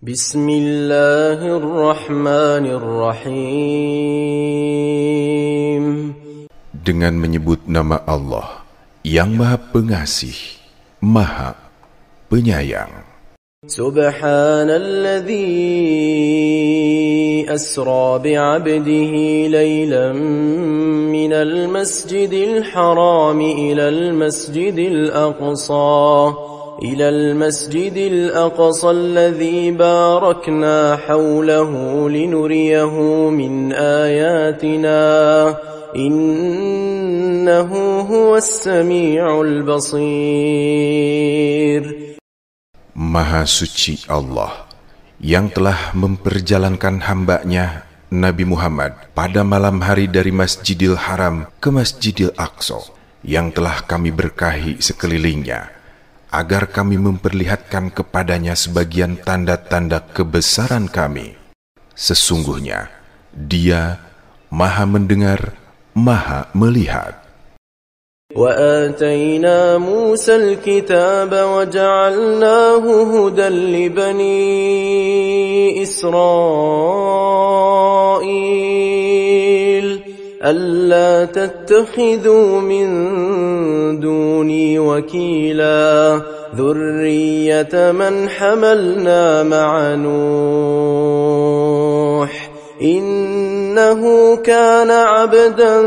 Bismillahirrahmanirrahim. Dengan menyebut nama Allah yang Maha Pengasih, Maha Penyayang. Subhanalladzi asra bi'abdihi laylan minal masjidil harami ilal masjidil aqsa الذي باركنا حوله لنريه من آياتنا إنه هو السميع البصير. Maha suci Allah yang telah memperjalankan hamba-Nya Nabi Muhammad pada malam hari dari Masjidil Haram ke Masjidil Aqsa yang telah kami berkahi sekelilingnya, agar kami memperlihatkan kepadanya sebagian tanda-tanda kebesaran kami. Sesungguhnya Dia Maha mendengar, Maha melihat. وآتينا موسى الكتاب وجعلناه هدى لبني إسرائيل ألا تتخذوا من دوني وكيلا ذرية من حملنا مع نوح إنه كان عبدا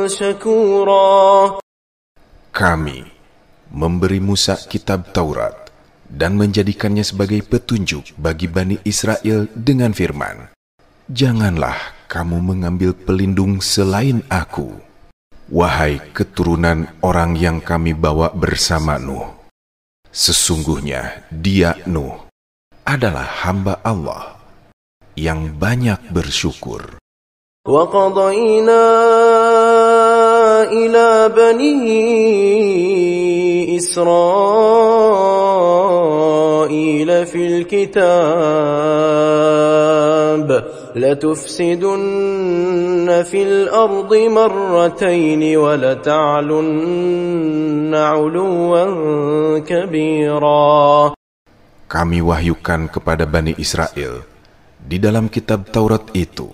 شكورا. Kami memberi Musa kitab Taurat dan menjadikannya sebagai petunjuk bagi Bani Israel dengan firman, janganlah kamu mengambil pelindung selain aku, wahai keturunan orang yang kami bawa bersama Nuh. Sesungguhnya dia Nuh adalah hamba Allah yang banyak bersyukur. وَقَضَيْنَا إِلَى بَنِي إِسْرَائِيلَ فِي الْكِتَابِ لَتُفْسِدُنَّ فِي الْأَرْضِ مَرَّتَيْنِ وَلَتَعْلُنَّ عُلُوًّا كَبِيرًا. Kami wahyukan kepada Bani Israel di dalam kitab Taurat itu,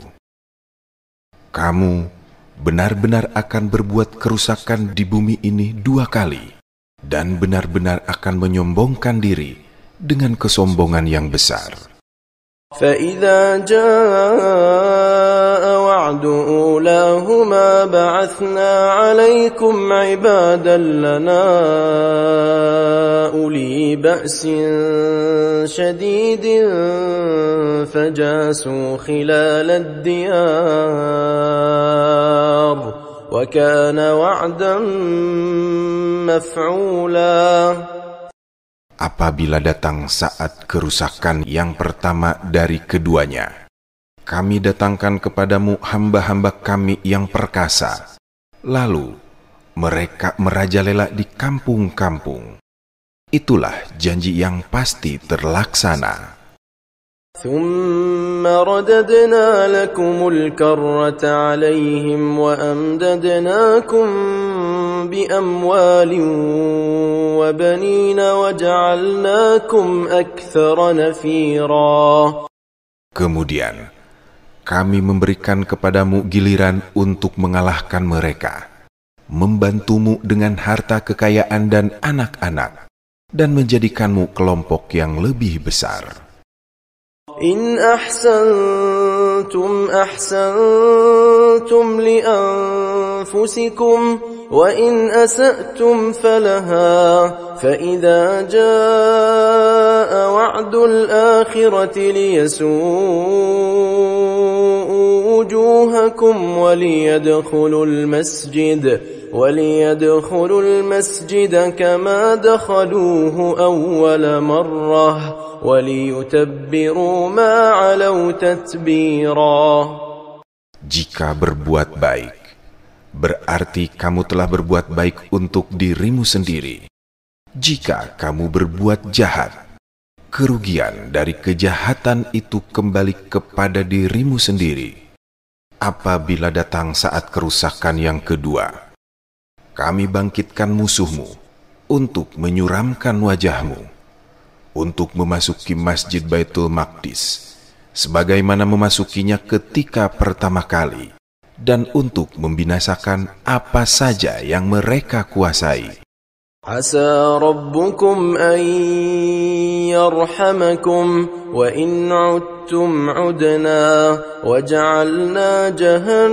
kamu benar-benar akan berbuat kerusakan di bumi ini 2 kali dan benar-benar akan menyombongkan diri dengan kesombongan yang besar. فَإِذَا جَاءَ وَعْدُ أُولَاهُمَا بَعَثْنَا عَلَيْكُمْ عِبَادًا لَنَا أُولِي بَأْسٍ شَدِيدٍ فَجَاسُوا خِلَالَ الدِّيَارِ وَكَانَ وَعْدًا مَفْعُولًا. Apabila datang saat kerusakan yang pertama dari keduanya, kami datangkan kepadamu hamba-hamba kami yang perkasa, lalu mereka merajalela di kampung-kampung. Itulah janji yang pasti terlaksana. ثُمَّ رَدَدْنَا لَكُمُ الْكَرَّةَ عَلَيْهِمْ وَأَمْدَدْنَاكُمْ بِأَمْوَالٍ وَبَنِينَ وَجَعَلْنَاكُمْ أَكْثَرَ نَفِيرًا. Kemudian kami memberikan kepadamu giliran untuk mengalahkan mereka, membantumu dengan harta kekayaan dan anak-anak, dan menjadikanmu kelompok yang lebih besar. إن أحسنتم أحسنتم لأنفسكم وإن أسأتم فلها فإذا جاء وعد الآخرة ليسوءوا وجوهكم وليدخلوا المسجد كما دخلوه أول مرة وَلِيُتَبِّرُوا مَا عَلَوْا تَتْبِيرًا. Jika berbuat baik, berarti kamu telah berbuat baik untuk dirimu sendiri. Jika kamu berbuat jahat, kerugian dari kejahatan itu kembali kepada dirimu sendiri. Apabila datang saat kerusakan yang kedua, kami bangkitkan musuhmu untuk menyuramkan wajahmu. untuk memasuki Masjid Baitul Maqdis, sebagaimana memasukinya ketika pertama kali, dan untuk membinasakan apa saja yang mereka kuasai. Asa rabbukum an yarhamakum wa in 'udtum 'udna wa ja'alna jahannama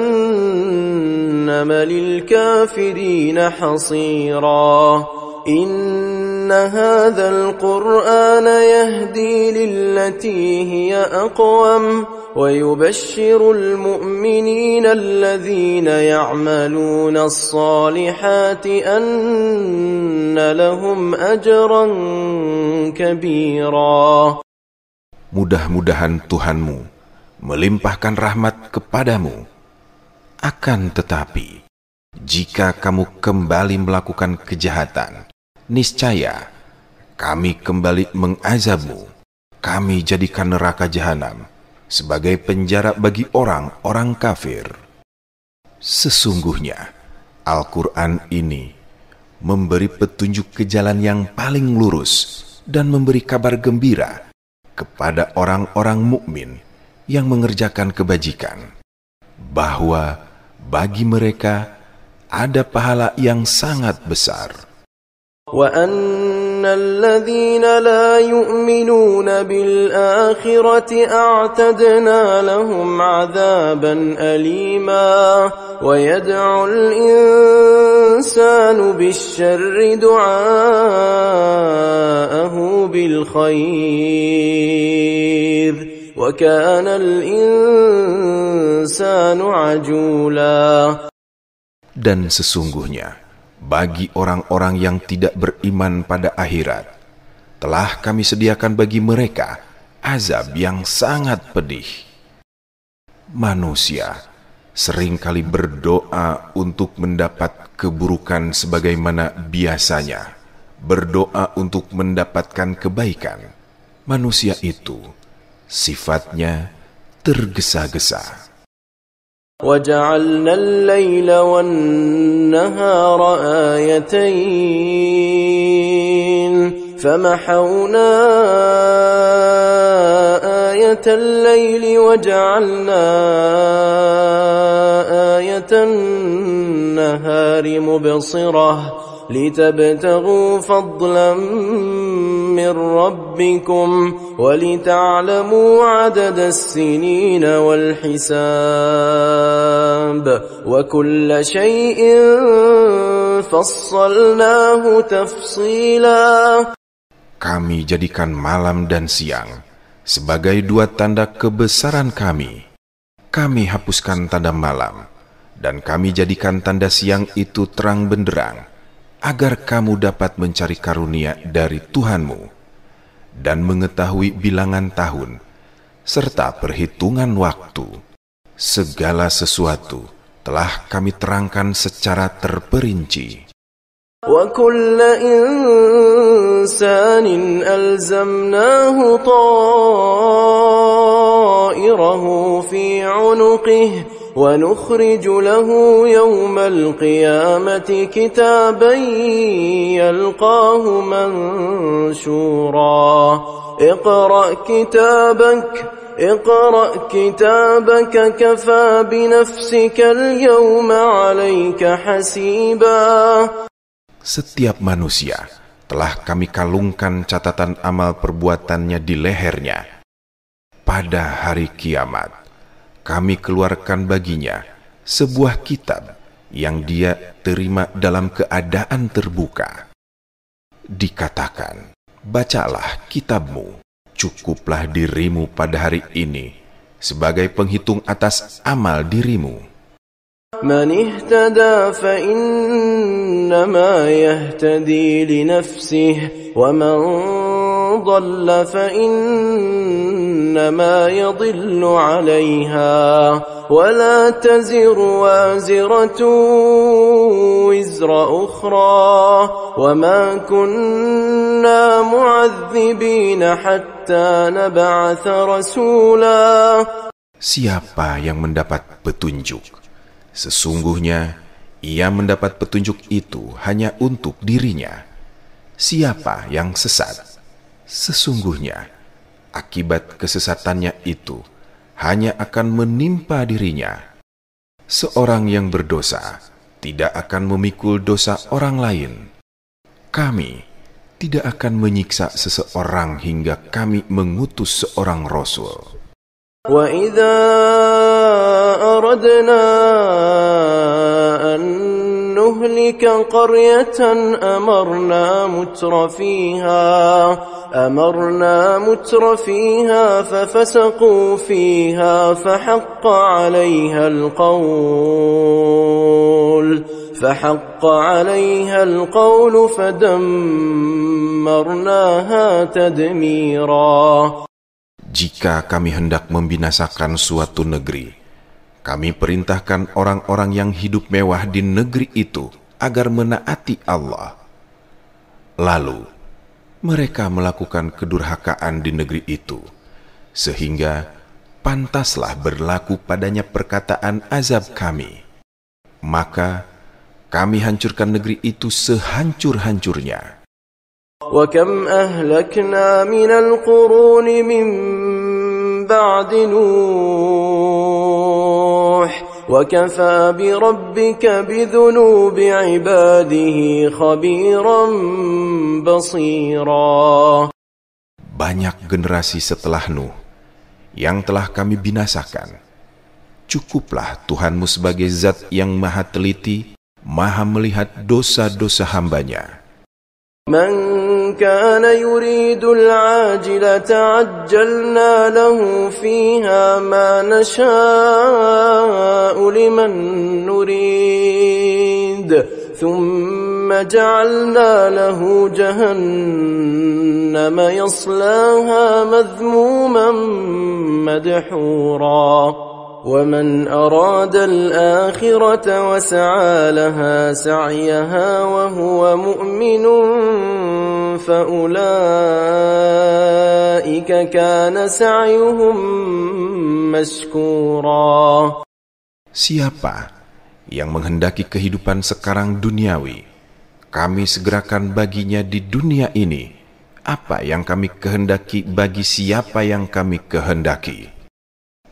lil kafirin hasira. Inna hadzal qur'ana yahdi lillati hiya aqwam ويبشر المؤمنين الذين يعملون الصالحات أن لهم أجرا كبيرا. Mudah-mudahan Tuhanmu melimpahkan rahmat kepadamu. Akan tetapi, jika kamu kembali melakukan kejahatan, niscaya kami kembali mengazabmu. Kami jadikan neraka jahanam sebagai penjara bagi orang-orang kafir. Sesungguhnya Al-Quran ini memberi petunjuk ke jalan yang paling lurus dan memberi kabar gembira kepada orang-orang mukmin yang mengerjakan kebajikan, bahwa bagi mereka ada pahala yang sangat besar. وَأَنَّ الَّذِينَ لَا يُؤْمِنُونَ بِالْآخِرَةِ أَعْتَدْنَا لَهُمْ عَذَابًا أَلِيمًا وَيَدْعُ الْإِنسَانُ بِالشَّرِّ دُعَاءَهُ بِالْخَيْرِ وَكَانَ الْإِنسَانُ عَجُولًا. Dan sesungguhnya bagi orang-orang yang tidak beriman pada akhirat, telah kami sediakan bagi mereka azab yang sangat pedih. Manusia seringkali berdoa untuk mendapat keburukan sebagaimana biasanya berdoa untuk mendapatkan kebaikan. Manusia itu sifatnya tergesa-gesa. وَجَعَلْنَا اللَّيْلَ وَالنَّهَارَ آيَتَيْنِ فَمَحَوْنَا آيَةَ اللَّيْلِ وَجَعَلْنَا آيَةَ النَّهَارِ مُبْصِرَةً لِتَبْتَغُوا فَضْلًا مِّن رَّبِّكُمْ وَلِتَعْلَمُوا عَدَدَ السِّنِينَ وَالْحِسَابَ وَكُلَّ شَيْءٍ فَصَّلْنَاهُ تَفْصِيلًا. Kami jadikan malam dan siang sebagai dua tanda kebesaran kami. Kami hapuskan tanda malam dan kami jadikan tanda siang itu terang benderang, agar kamu dapat mencari karunia dari Tuhanmu dan mengetahui bilangan tahun serta perhitungan waktu. Segala sesuatu telah kami terangkan secara terperinci. وَكُلَّ إِنسَانٍ أَلْزَمْنَاهُ طَائِرَهُ فِي عُنُقِهِ وَنُخْرِجُ لَهُ يَوْمَ الْقِيَامَةِ كِتَابًا يَلْقَاهُ مَنشُورًا اقرأ كتابك كفى بنفسك اليوم عليك حسيبا. Setiap manusia telah kami kalungkan catatan amal perbuatannya di lehernya. Pada hari kiamat, kami keluarkan baginya sebuah kitab yang dia terima dalam keadaan terbuka. Dikatakan, bacalah kitabmu, cukuplah dirimu pada hari ini sebagai penghitung atas amal dirimu. من اهتدى فإنما يهتدي لنفسه ومن ضل فإنما يضل عليها ولا تزر وازرة وزر أخرى وما كنا معذبين حتى نبعث رسولا. Siapa yang mendapat petunjuk, sesungguhnya ia mendapat petunjuk itu hanya untuk dirinya. Siapa yang sesat, Sesungguhnya, akibat kesesatannya itu hanya akan menimpa dirinya. Seorang yang berdosa tidak akan memikul dosa orang lain. Kami tidak akan menyiksa seseorang hingga kami mengutus seorang rasul. وَإِذَا أَرَدْنَا أَن نُهْلِكَ قَرْيَةً أَمَرْنَا مُتْرَ فِيهَا فَفَسَقُوا فِيهَا فَحَقَّ عَلَيْهَا الْقَوْلُ فَدَمَّرْنَاهَا تَدْمِيرًا. Jika kami hendak membinasakan suatu negeri, kami perintahkan orang-orang yang hidup mewah di negeri itu agar menaati Allah. Lalu, mereka melakukan kedurhakaan di negeri itu, sehingga pantaslah berlaku padanya perkataan azab kami. Maka, kami hancurkan negeri itu sehancur-hancurnya. وَكَمْ أَهْلَكْنَا مِنَ الْقُرُونِ مِنْ بَعْدِ نُوحٍ وَكَفَى بِرَبِّكَ بِذُنُوبِ عِبَادِهِ خَبِيرًا بَصِيرًا. Banyak generasi setelah Nuh yang telah kami binasakan. Cukuplah Tuhanmu sebagai zat yang maha teliti, maha melihat dosa-dosa hambanya. مَنْ كَانَ يُرِيدُ الْعَاجِلَةَ عَجَّلْنَا لَهُ فِيهَا مَا نَشَاءُ لِمَنْ نُرِيدُ ثُمَّ جَعَلْنَا لَهُ جَهَنَّمَ يَصْلَاهَا مَذْمُومًا مَدْحُورًا. وَمَنْ أَرَادَ الْآخِرَةَ وَسَعَى لَهَا سَعْيَهَا وَهُوَ مُؤْمِنٌ فَأُولَئِكَ كَانَ سَعْيُهُمْ مَشْكُورًا. Siapa yang menghendaki kehidupan sekarang duniawi, kami segerakan baginya di dunia ini apa yang kami kehendaki bagi siapa yang kami kehendaki.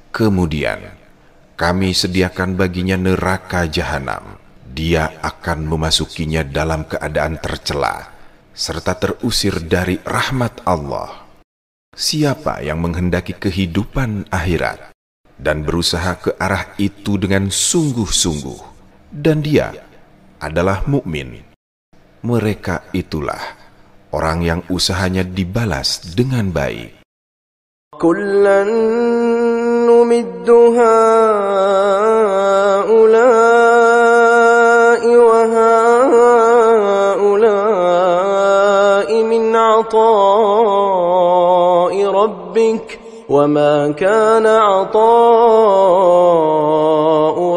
Kemudian kami sediakan baginya neraka jahanam. Dia akan memasukinya dalam keadaan tercela serta terusir dari rahmat Allah. Siapa yang menghendaki kehidupan akhirat dan berusaha ke arah itu dengan sungguh-sungguh, dan dia adalah mukmin, mereka itulah orang yang usahanya dibalas dengan baik. Kullan numiddu haula'i wa haula'i min 'ata'i rabbik wa ma kana 'ata'u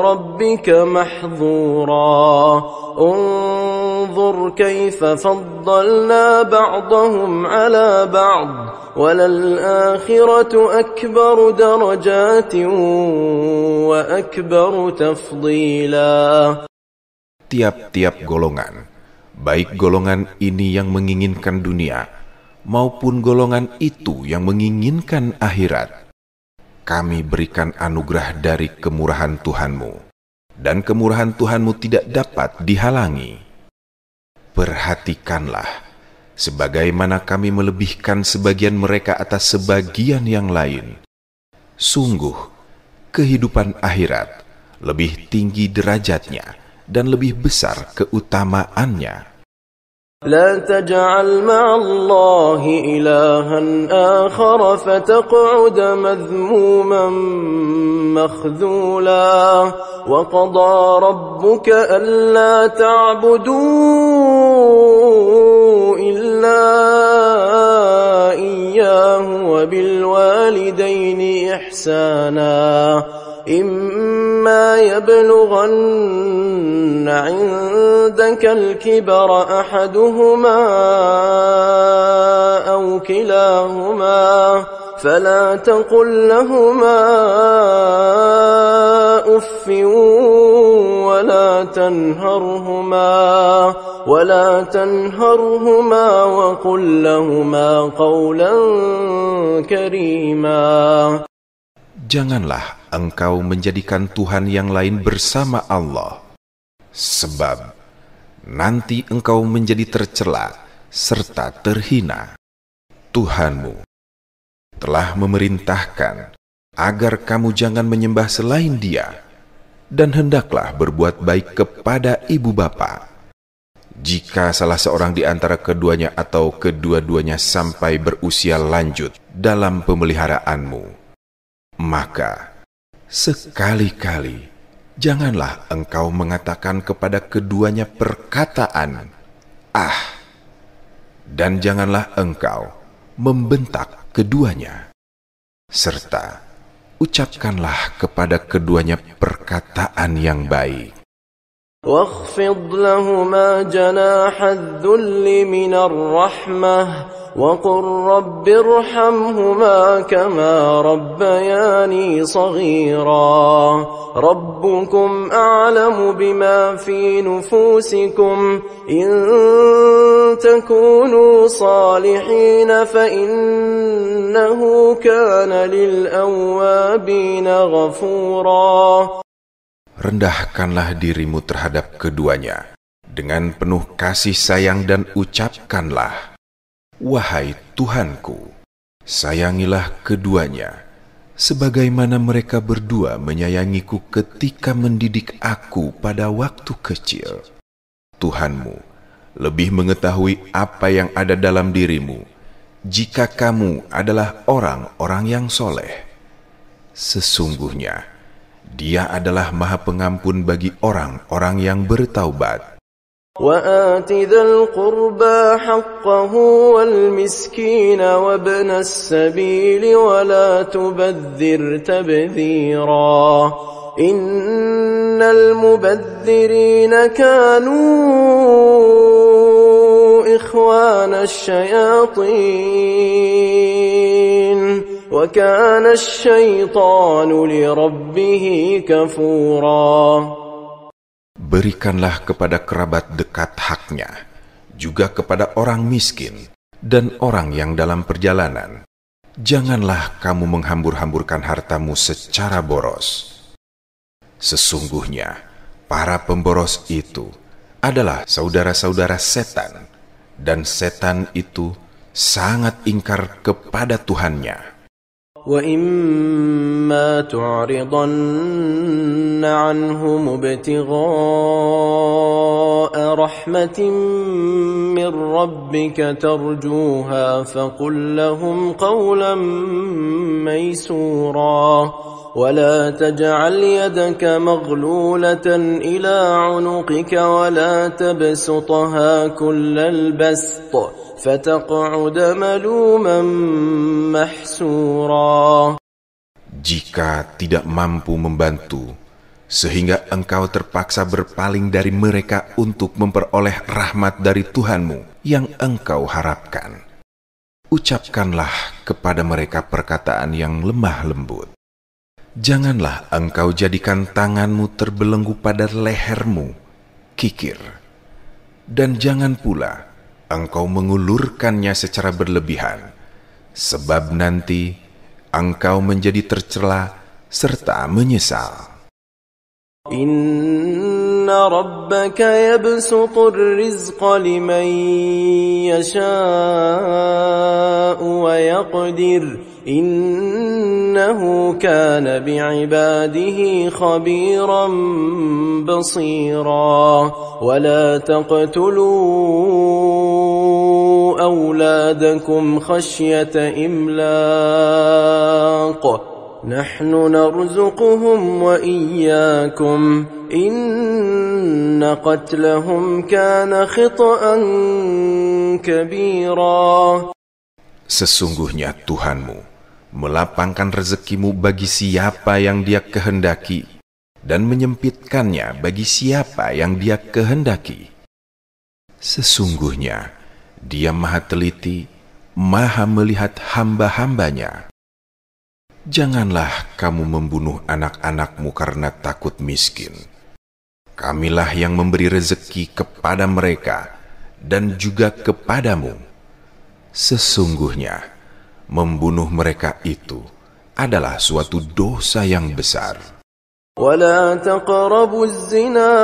rabbika mahdhura. انظر كيف فضلنا بعضهم على بعض وللآخرة أكبر درجات وأكبر تفضيلا. Tiap-tiap golongan, baik golongan ini yang menginginkan dunia maupun golongan itu yang menginginkan akhirat, kami berikan anugerah dari kemurahan Tuhanmu, dan kemurahan Tuhanmu tidak dapat dihalangi. Perhatikanlah sebagaimana kami melebihkan sebagian mereka atas sebagian yang lain. Sungguh, kehidupan akhirat lebih tinggi derajatnya dan lebih besar keutamaannya. لا تجعل مع الله إلها آخر فتقعد مذموما مخذولا. وقضى ربك ألا تعبدوا إلا إياه وبالوالدين إحسانا. إما يبلغن عندك الكبر أحدهما أو كلاهما فلا تقل لهما أف ولا تنهرهما وقل لهما قولا كريما. Janganlah engkau menjadikan Tuhan yang lain bersama Allah, sebab nanti engkau menjadi tercela serta terhina. Tuhanmu telah memerintahkan agar kamu jangan menyembah selain Dia, dan hendaklah berbuat baik kepada ibu bapa. Jika salah seorang di antara keduanya atau kedua-duanya sampai berusia lanjut dalam pemeliharaanmu, maka sekali-kali janganlah engkau mengatakan kepada keduanya perkataan "ah", dan janganlah engkau membentak keduanya, serta ucapkanlah kepada keduanya perkataan yang baik. واخفض لهما جناح الذل من الرحمة وقل رب ارحمهما كما ربياني صغيرا ربكم أعلم بما في نفوسكم إن تكونوا صالحين فإنه كان للأوابين غفورا. Rendahkanlah dirimu terhadap keduanya dengan penuh kasih sayang dan ucapkanlah, "Wahai Tuhanku, sayangilah keduanya, sebagaimana mereka berdua menyayangiku ketika mendidik aku pada waktu kecil." Tuhanmu lebih mengetahui apa yang ada dalam dirimu jika kamu adalah orang-orang yang soleh. Sesungguhnya Dia adalah Maha Pengampun bagi orang-orang yang bertaubat. وآت ذا القربى حقه والمسكين وابن السبيل ولا تبذر تبذيرا إن المبذرين كانوا إخوان الشياطين وكان الشيطان لربه كفورا. Berikanlah kepada kerabat dekat haknya, juga kepada orang miskin dan orang yang dalam perjalanan. Janganlah kamu menghambur-hamburkan hartamu secara boros. Sesungguhnya para pemboros itu adalah saudara-saudara setan, dan setan itu sangat ingkar kepada Tuhannya. وَإِمَّا تُعْرِضَنَّ عَنْهُمُ ابْتِغَاءَ رَحْمَةٍ مِّن رَّبِّكَ تَرْجُوهَا فَقُل لَّهُمْ قَوْلًا مَّيْسُورًا وَلَا تَجْعَلْ يَدَكَ مَغْلُولَةً إِلَى عُنُقِكَ وَلَا تَبْسُطْهَا كُلَّ الْبَسْطِ فَتَقْعُدَ مَلُومًا مَحْسُورًا. Jika tidak mampu membantu, sehingga engkau terpaksa berpaling dari mereka untuk memperoleh rahmat dari Tuhanmu yang engkau harapkan, ucapkanlah kepada mereka perkataan yang lemah lembut. Janganlah engkau jadikan tanganmu terbelenggu pada lehermu, kikir, dan jangan pula engkau mengulurkannya secara berlebihan, sebab nanti engkau menjadi tercela serta menyesal. Inna rabbaka yabsutur rizqa liman yasha'u wa yaqdir. Innahu kana bi'ibadihi khabiran basira. Wa la taqtulu awladakum khasyata imlaq. Nahnu narzuquhum wa iyyakum. Inna qatlahum kana khita'an kabira. Sesungguhnya Tuhanmu melapangkan rezekimu bagi siapa yang Dia kehendaki dan menyempitkannya bagi siapa yang Dia kehendaki. Sesungguhnya Dia Maha Teliti, Maha melihat hamba-hambanya. Janganlah kamu membunuh anak-anakmu karena takut miskin. Kamilah yang memberi rezeki kepada mereka dan juga kepadamu. Sesungguhnya, membunuh mereka itu adalah suatu dosa yang besar. ولا تقربوا الزنا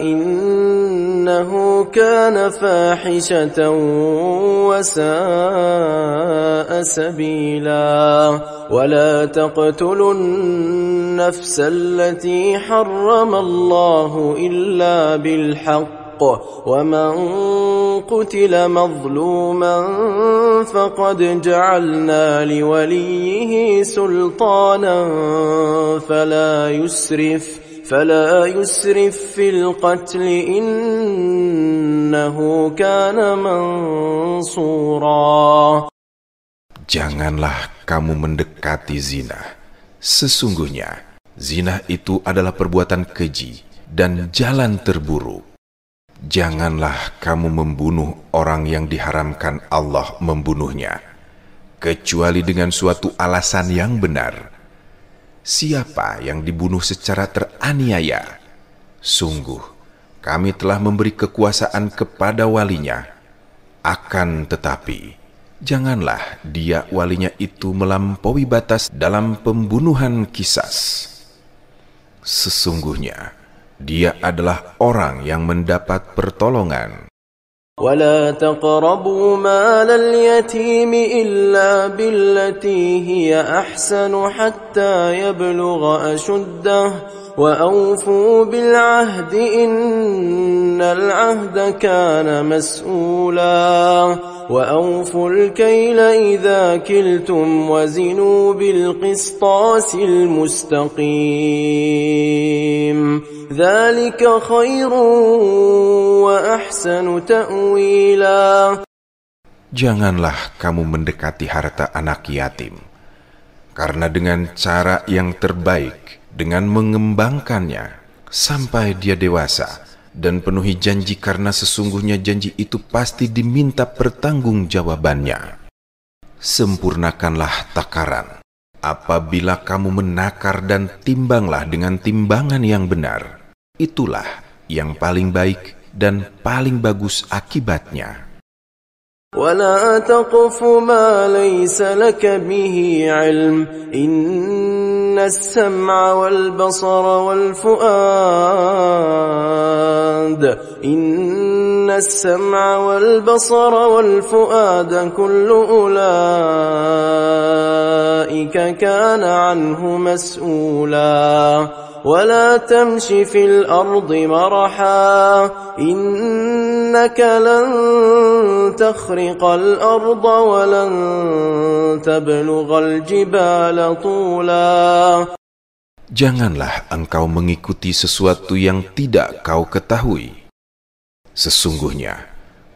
إنه كان فاحشة وساء سبيلا ولا تقتلوا النفس التي حرم الله إلا بالحق ومن قتل مظلوما فقد جعلنا لوليه سلطانا فلا يسرف في القتل إنه كان منصورا. Janganlah kamu mendekati zina. Sesungguhnya zina itu adalah perbuatan keji dan jalan terburuk. Janganlah kamu membunuh orang yang diharamkan Allah membunuhnya, kecuali dengan suatu alasan yang benar. Siapa yang dibunuh secara teraniaya, sungguh kami telah memberi kekuasaan kepada walinya. Akan tetapi, janganlah dia walinya itu melampaui batas dalam pembunuhan qisas. Sesungguhnya dia adalah orang yang mendapat pertolongan. ولا تقربوا مال اليتيم إلا بالتي هي أحسن حتى يبلغ أشده وأوفوا بالعهد إن العهد كان مسؤولا وأوفوا الكيل إذا كلتم وزنوا بالقسطاس المستقيم ذلك خير وأحسن تأويلا. Janganlah kamu mendekati harta anak yatim, karena dengan cara yang terbaik, dengan mengembangkannya sampai dia dewasa, dan penuhi janji karena sesungguhnya janji itu pasti diminta pertanggungjawabannya. Sempurnakanlah takaran. Apabila kamu menakar dan timbanglah dengan timbangan yang benar, itulah yang paling baik dan paling bagus akibatnya. ولا تقف ما ليس لك به علم إن السمع والبصر والفؤاد كل أولئك كان عنه مسؤولا ولا تمش في الأرض مرحا إنك لن تخرق الأرض ولن تبلغ الجبال طولا. Janganlah engkau mengikuti sesuatu yang tidak kau ketahui. Sesungguhnya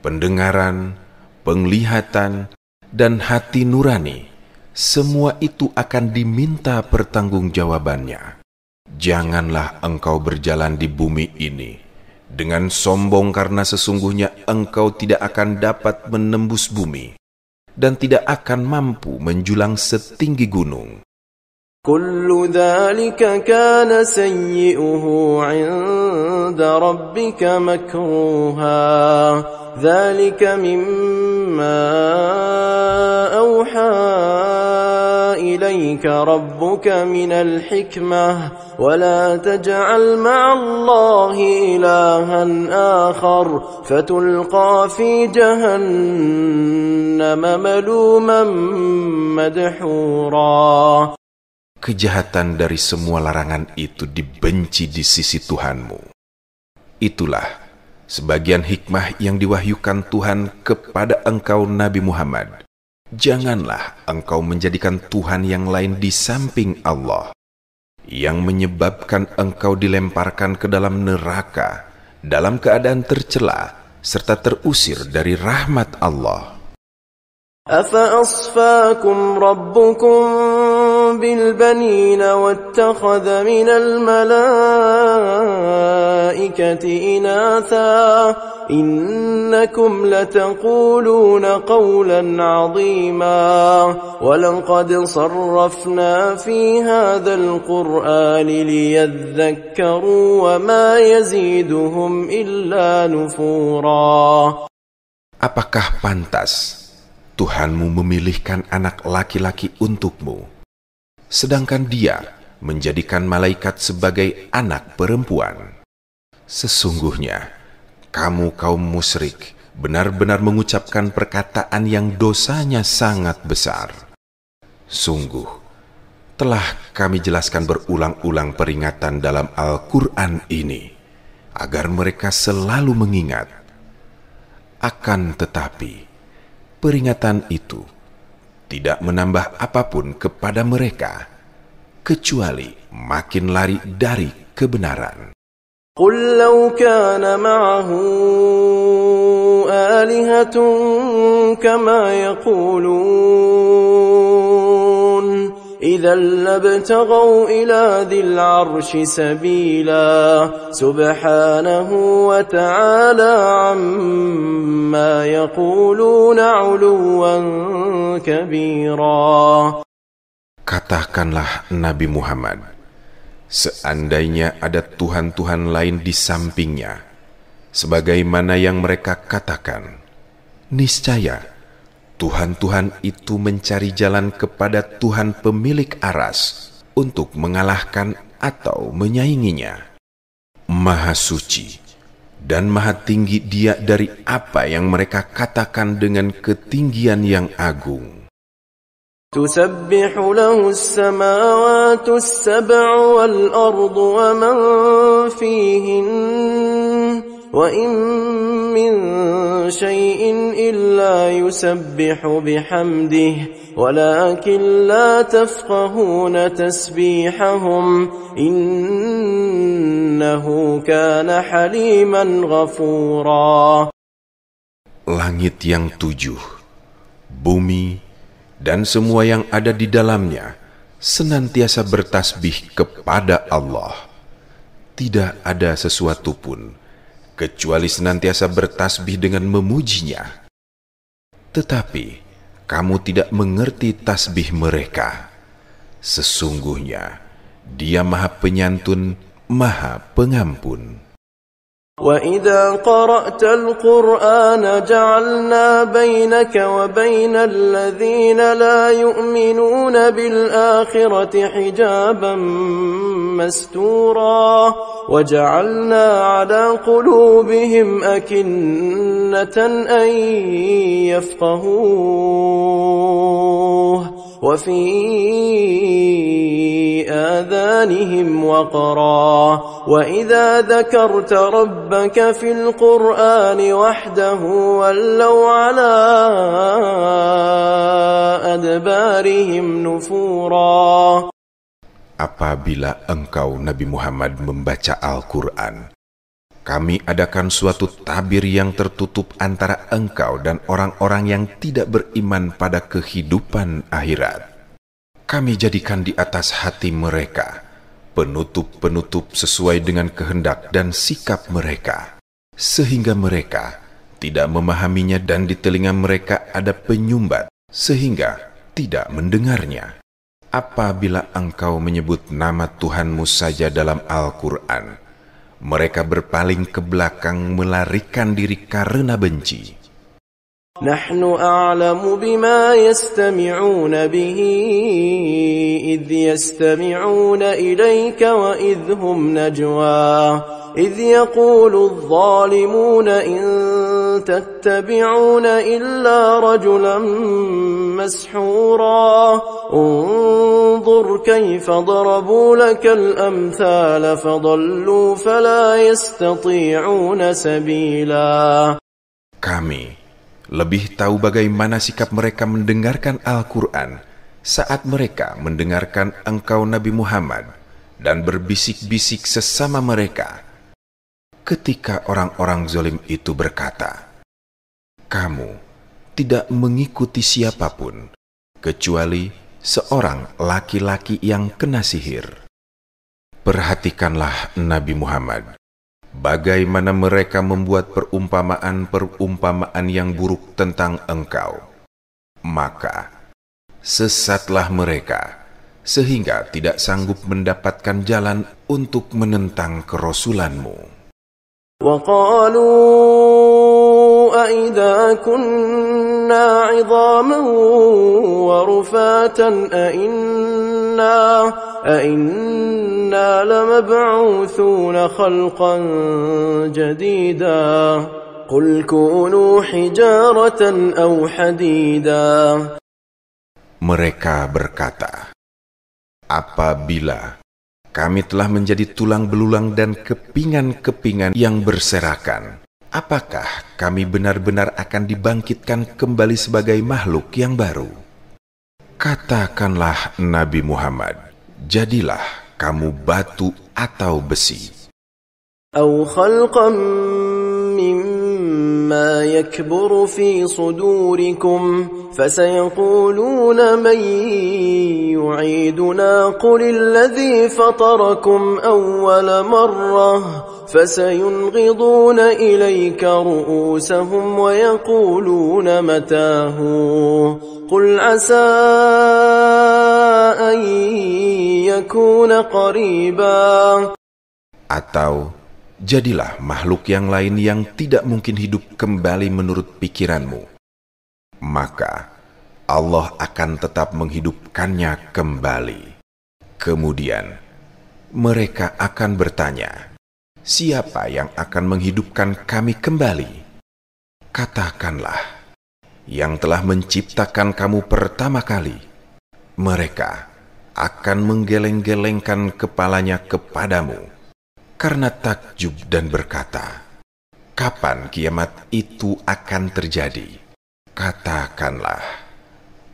pendengaran, penglihatan, dan hati nurani, semua itu akan diminta pertanggungjawabannya. Janganlah engkau berjalan di bumi ini dengan sombong, karena sesungguhnya engkau tidak akan dapat menembus bumi dan tidak akan mampu menjulang setinggi gunung. كل ذلك كان سيئه عند ربك مكروها ذلك مما أوحى إليك ربك من الحكمة ولا تجعل مع الله إلها آخر فتلقى في جهنم ملوما مدحورا. Kejahatan dari semua larangan itu dibenci di sisi Tuhanmu. Itulah sebagian hikmah yang diwahyukan Tuhan kepada engkau Nabi Muhammad. Janganlah engkau menjadikan Tuhan yang lain di samping Allah, yang menyebabkan engkau dilemparkan ke dalam neraka dalam keadaan tercela serta terusir dari rahmat Allah. أفأصفاكم ربكم بالبنين واتخذ من الملائكة الملائكة إناثا إنكم لتقولون قولا عظيما ولقد صرفنا في هذا القرآن ليذكروا وما يزيدهم إلا نفورا. Apakah pantas Tuhanmu memilihkan anak laki-laki untukmu, sedangkan Dia menjadikan malaikat sebagai anak perempuan? Sesungguhnya kamu kaum musyrik benar-benar mengucapkan perkataan yang dosanya sangat besar. Sungguh telah kami jelaskan berulang-ulang peringatan dalam Al-Quran ini agar mereka selalu mengingat. Akan tetapi peringatan itu tidak menambah apapun kepada mereka, kecuali makin lari dari kebenaran. قل لو كان معه آلهة كما يقولون إذا لابتغوا إلى ذي العرش سبيلا سبحانه وتعالى عما يقولون علوا كبيرا. Katakanlah Nabi Muhammad, seandainya ada Tuhan-Tuhan lain di sampingnya, sebagaimana yang mereka katakan, niscaya Tuhan-Tuhan itu mencari jalan kepada Tuhan pemilik aras untuk mengalahkan atau menyainginya. Maha suci dan maha tinggi Dia dari apa yang mereka katakan dengan ketinggian yang agung. تسبح له السماوات السبع والأرض ومن فيهن وإن من شيء إلا يسبح بحمده ولكن لا تفقهون تسبيحهم إنه كان حليما غفورا. Langit yang 7, bumi dan semua yang ada di dalamnya senantiasa bertasbih kepada Allah. Tidak ada sesuatu pun kecuali senantiasa bertasbih dengan memujinya. Tetapi kamu tidak mengerti tasbih mereka. Sesungguhnya Dia Maha Penyantun, Maha Pengampun. وَإِذَا قَرَأْتَ الْقُرْآنَ جَعَلْنَا بَيْنَكَ وَبَيْنَ الَّذِينَ لَا يُؤْمِنُونَ بِالْآخِرَةِ حِجَابًا مَسْتُورًا وَجَعَلْنَا عَلَى قُلُوبِهِمْ أَكِنَّةً أَن يَفْقَهُوهُ وَفِي آذَانِهِمْ وَقْرًا وَإِذَا ذَكَرْتَ رَبَّكَ فِي الْقُرْآنِ وَحْدَهُ وَلَّوْا عَلَى أَدْبَارِهِمْ نُفُورًا. Apabila engkau Nabi Muhammad membaca Al-Quran, kami adakan suatu tabir yang tertutup antara engkau dan orang-orang yang tidak beriman pada kehidupan akhirat. Kami jadikan di atas hati mereka penutup-penutup sesuai dengan kehendak dan sikap mereka, sehingga mereka tidak memahaminya, dan di telinga mereka ada penyumbat sehingga tidak mendengarnya. Apabila engkau menyebut nama Tuhanmu saja dalam Al-Quran, mereka berpaling ke belakang melarikan diri karena benci. نحن أعلم بما يستمعون به إذ يستمعون إليك وإذ هم نجوى إذ يقول الظالمون إن تتبعون إلا رجلا مسحورا انظر كيف ضربوا لك الأمثال فضلوا فلا يستطيعون سبيلا. Kami lebih tahu bagaimana sikap mereka mendengarkan Al-Quran saat mereka mendengarkan engkau Nabi Muhammad dan berbisik-bisik sesama mereka. Ketika orang-orang zalim itu berkata, kamu tidak mengikuti siapapun kecuali seorang laki-laki yang kena sihir. Perhatikanlah Nabi Muhammad, bagaimana mereka membuat perumpamaan-perumpamaan yang buruk tentang engkau. Maka sesatlah mereka, sehingga tidak sanggup mendapatkan jalan untuk menentang kerasulanmu. وَقَالُوا أَإِذَا كُنَّا عِظَامًا وَرُفَاتًا أَإِنَّا لَمَبْعُوثُونَ خَلْقًا جَدِيدًا قُلْ كُونُوا حِجَارَةً أَوْ حَدِيدًا. Mereka berkata, apabila kami telah menjadi tulang belulang dan kepingan-kepingan yang berserakan, apakah kami benar-benar akan dibangkitkan kembali sebagai makhluk yang baru? Katakanlah Nabi Muhammad, jadilah kamu batu atau besi. أَوْ خَلْقًا مِّمَّا يَكْبُرُ فِي صُدُورِكُمْ فَسَيَقُولُونَ مَن يُعِيدُنَا قُلِ الَّذِي فَطَرَكُمْ أَوَّلَ مَرَّةٍ فَسَيُنْغِضُونَ إِلَيْكَ رُءُوسَهُمْ وَيَقُولُونَ مَتَىٰ هُوَ قُلْ عَسَىٰ أَن يَكُونَ قَرِيبًا. Atau jadilah makhluk yang lain yang tidak mungkin hidup kembali menurut pikiranmu. Maka Allah akan tetap menghidupkannya kembali. Kemudian mereka akan bertanya, siapa yang akan menghidupkan kami kembali? Katakanlah, yang telah menciptakan kamu pertama kali. Mereka akan menggeleng-gelengkan kepalanya kepadamu karena takjub dan berkata, kapan kiamat itu akan terjadi? Katakanlah,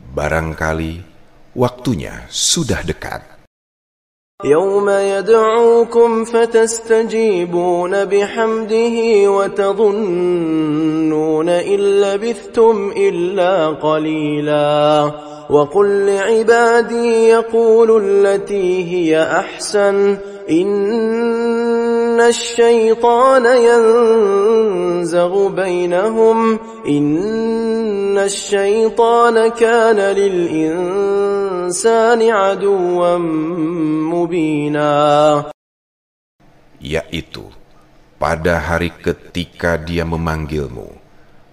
barangkali waktunya sudah dekat. يَوْمَ يَدْعُوكُمْ فَتَسْتَجِيبُونَ بِحَمْدِهِ وَتَظُنُّونَ إِن لَّبِثْتُمْ إِلَّا قَلِيلًا وَقُل لِّعِبَادِي يَقُولُوا الَّتِي هِيَ أَحْسَنُ إِنَّ الشَّيْطَانَ يَنزَغُ بَيْنَهُمْ إِنَّ الشَّيْطَانَ كَانَ لِلْإِنسَانِ عَدُوًّا مُبِينًا. Yaitu pada hari ketika dia memanggilmu,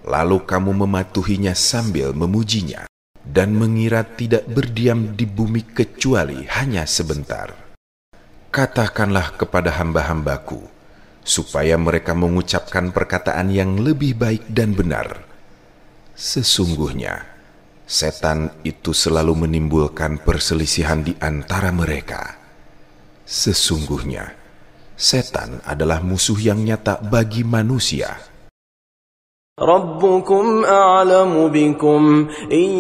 lalu kamu mematuhinya sambil memujinya dan mengira tidak berdiam di bumi kecuali hanya sebentar. Katakanlah kepada hamba-hambaku, supaya mereka mengucapkan perkataan yang lebih baik dan benar. Sesungguhnya, setan itu selalu menimbulkan perselisihan di antara mereka. Sesungguhnya, setan adalah musuh yang nyata bagi manusia. رَبُّكُمْ أَعْلَمُ بِكُمْ إِن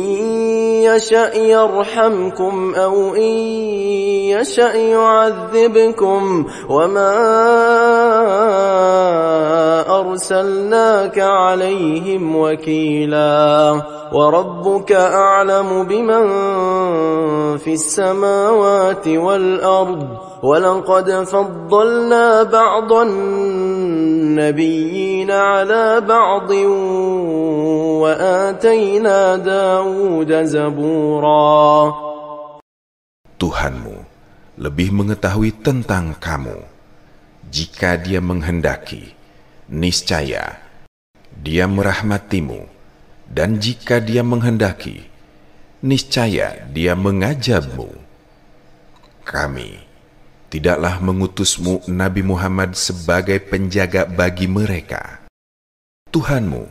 يَشَأْ يَرْحَمْكُمْ أَوْ إِن يَشَأْ يُعَذِّبْكُمْ وَمَا أَرْسَلْنَاكَ عَلَيْهِمْ وَكِيلًا وَرَبُّكَ أَعْلَمُ بِمَنْ فِي السَّمَاوَاتِ وَالْأَرْضِ وَلَقَدْ فَضَّلْنَا بَعْضَ النَّبِيِّينَ عَلَى بَعْضٍ وَآتَيْنَا دَاوُودَ زَبُورًا. Tuhanmu lebih mengetahui tentang kamu. Jika dia menghendaki, niscaya dia merahmatimu, dan jika dia menghendaki, niscaya dia mengazabmu. Kami tidaklah mengutusmu Nabi Muhammad sebagai penjaga bagi mereka. Tuhanmu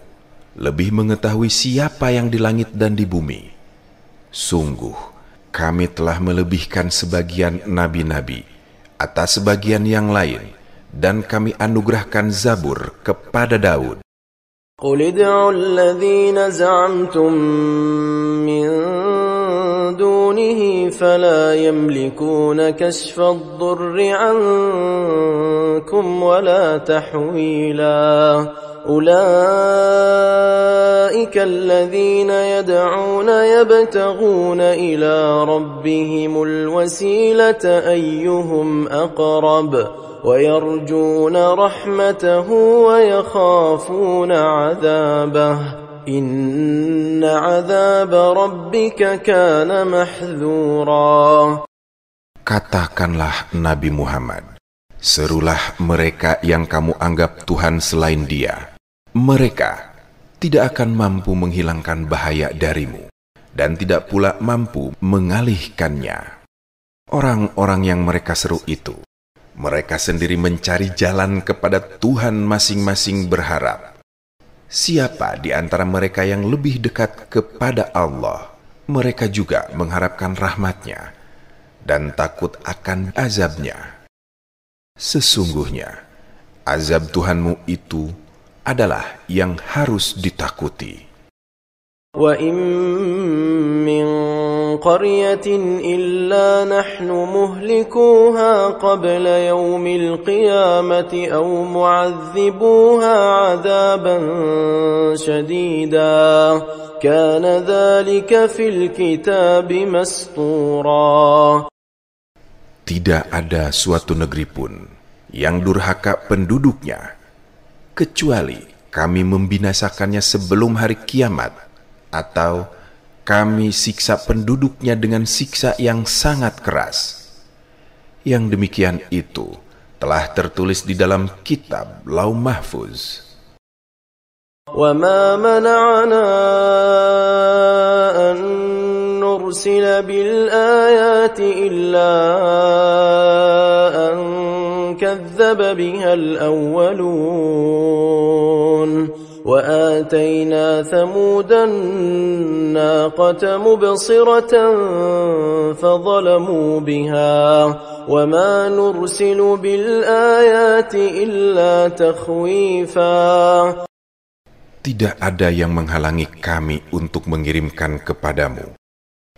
lebih mengetahui siapa yang di langit dan di bumi. Sungguh, kami telah melebihkan sebagian nabi-nabi atas sebagian yang lain, dan kami anugerahkan Zabur kepada Daud. قُلِ ادْعُوا الَّذِينَ زَعَمْتُم مِّن دُونِهِ فَلَا يَمْلِكُونَ كَشْفَ الضُّرِّ عَنكُمْ وَلَا تَحْوِيلًا أُولَئِكَ الَّذِينَ يَدْعُونَ يَبْتَغُونَ إِلَى رَبِّهِمُ الْوَسِيلَةَ أَيُّهُمْ أَقْرَبُ ويرجون رحمته ويخافون عذابه إن عذاب ربك كان محذورا. Katakanlah Nabi Muhammad, serulah mereka yang kamu anggap Tuhan selain Dia. Mereka tidak akan mampu menghilangkan bahaya darimu dan tidak pula mampu mengalihkannya. Orang-orang yang mereka seru itu, mereka sendiri mencari jalan kepada Tuhan masing-masing berharap. Siapa di antara mereka yang lebih dekat kepada Allah, mereka juga mengharapkan rahmat-Nya dan takut akan azab-Nya. Sesungguhnya, azab Tuhanmu itu adalah yang harus ditakuti. وَإِن مِّن قَرْيَةٍ إِلَّا نَحْنُ مُهْلِكُوهَا قَبْلَ يَوْمِ الْقِيَامَةِ أَوْ مُعَذِّبُوهَا عَذَابًا شَدِيدًا كَانَ ذَلِكَ فِي الْكِتَابِ مَسْطُورًا. Tidak ada suatu negeri pun yang durhaka penduduknya, kecuali kami membinasakannya sebelum hari kiamat, atau kami siksa penduduknya dengan siksa yang sangat keras. Yang demikian itu telah tertulis di dalam kitab Lauh Mahfuz. وَمَا مَنَعَنَا أَن نُّرْسِلَ بِالْآيَاتِ إِلَّا أَن كَذَّبَ بِهَا الْأَوَّلُونَ وَآتَيْنَا ثَمُودَ النَّاقَةَ مُبْصِرَةً فَظَلَمُوا بِهَا وَمَا نُرْسِلُ بِالْآيَاتِ إِلَّا تَخْوِيفًا. Tidak ada yang menghalangi kami untuk mengirimkan kepadamu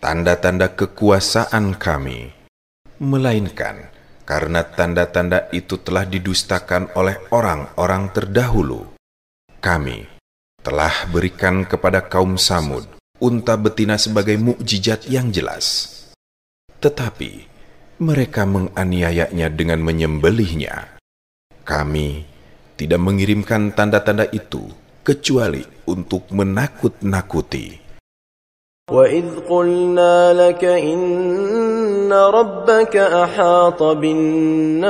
tanda-tanda kekuasaan kami, melainkan karena tanda-tanda itu telah didustakan oleh orang-orang terdahulu. Kami telah berikan kepada kaum Samud unta betina sebagai mukjizat yang jelas, tetapi mereka menganiayanya dengan menyembelihnya. Kami tidak mengirimkan tanda-tanda itu kecuali untuk menakut-nakuti. وَإِذْ قُلْنَا لَكَ إِنَّ رَبَّكَ أَحَاطَ بِالنَّاسِ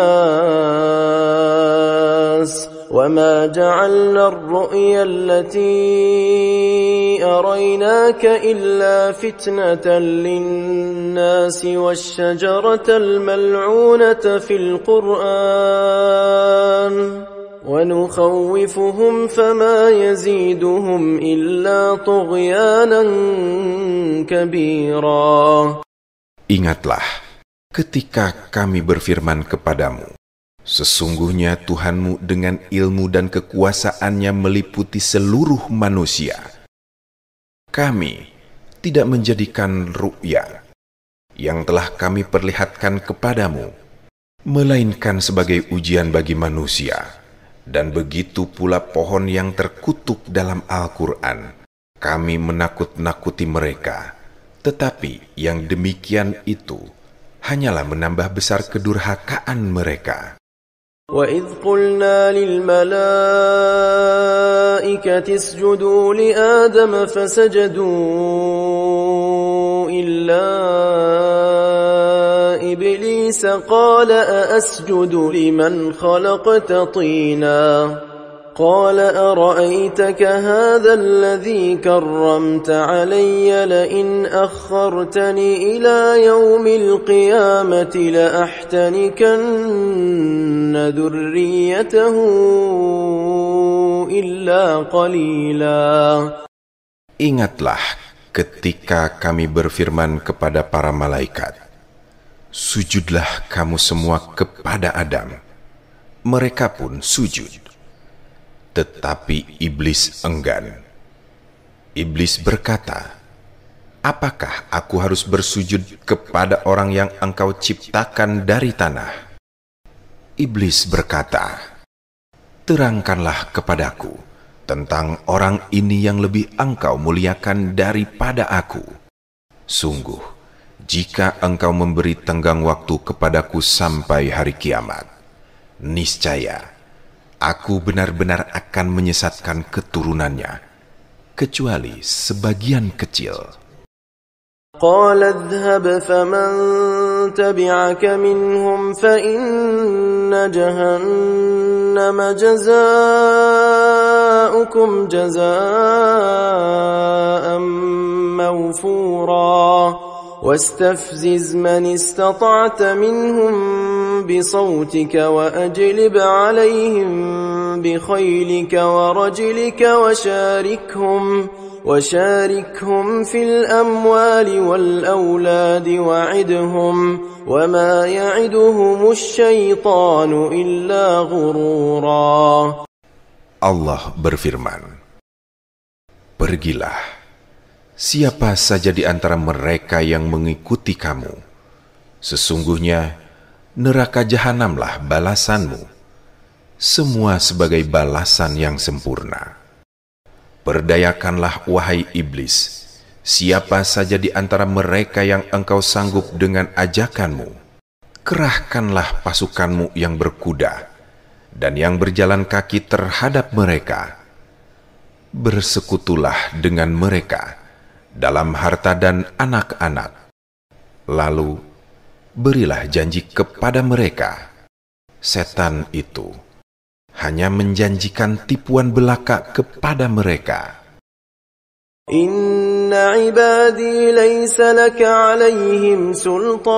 وَمَا جَعَلْنَا الرُّؤْيَا الَّتِي أَرَيْنَاكَ إِلَّا فِتْنَةً لِلنَّاسِ وَالشَّجَرَةَ الْمَلْعُونَةَ فِي الْقُرْآنِ وَنُخَوِّفُهُمْ فَمَا يَزِيدُهُمْ إِلَّا طُغْيَانًا كَبِيرًا. Ingatlah ketika kami berfirman kepadamu, sesungguhnya Tuhanmu dengan ilmu dan kekuasaannya meliputi seluruh manusia. Kami tidak menjadikan ru'ya yang telah kami perlihatkan kepadamu, melainkan sebagai ujian bagi manusia. Dan begitu pula pohon yang terkutuk dalam Al-Quran, kami menakut-nakuti mereka. Tetapi yang demikian itu hanyalah menambah besar kedurhakaan mereka. وَإِذْ قُلْنَا لِلْمَلَائِكَةِ اسْجُدُوا لِآدَمَ فَسَجَدُوا إِلَّا إِبْلِيسَ قَالَ أَأَسْجُدُ لِمَنْ خَلَقْتَ طِينًا قَالَ أَرَأَيْتَكَ هَذَا الَّذِي كَرَّمْتَ عَلَيَّ لَئِنْ أَخَّرْتَنِي إِلَى يَوْمِ الْقِيَامَةِ لَأَحْتَنِكَنَّ ذُرِّيَّتَهُ إِلَّا قَلِيلًا. Ingatlah ketika kami berfirman kepada para malaikat, sujudlah kamu semua kepada Adam. Mereka pun sujud. Tetapi iblis enggan. Iblis berkata, apakah aku harus bersujud kepada orang yang engkau ciptakan dari tanah? Iblis berkata, terangkanlah kepadaku tentang orang ini yang lebih engkau muliakan daripada aku. Sungguh, jika engkau memberi tenggang waktu kepadaku sampai hari kiamat, niscaya aku benar-benar akan menyesatkan keturunannya, kecuali sebagian kecil. قال اذهب فمن تبعك منهم فإن جهنم جزاؤكم جزاء موفورا واستفزز من استطعت منهم بصوتك وأجلب عليهم بخيلك ورجلك وشاركهم في الأموال والأولاد وعدهم وما يعدهم الشيطان إلا غرورا. Allah berfirman, pergilah, siapa saja di antara mereka yang mengikuti kamu. Sesungguhnya neraka jahanamlah balasanmu, semua sebagai balasan yang sempurna. Perdayakanlah wahai iblis, siapa saja di antara mereka yang engkau sanggup dengan ajakanmu. Kerahkanlah pasukanmu yang berkuda dan yang berjalan kaki terhadap mereka. Bersekutulah dengan mereka dalam harta dan anak-anak. Lalu berilah janji kepada mereka. Setan itu hanya menjanjikan tipuan belaka kepada mereka. Inna ibadi laysa laka alaihim sultan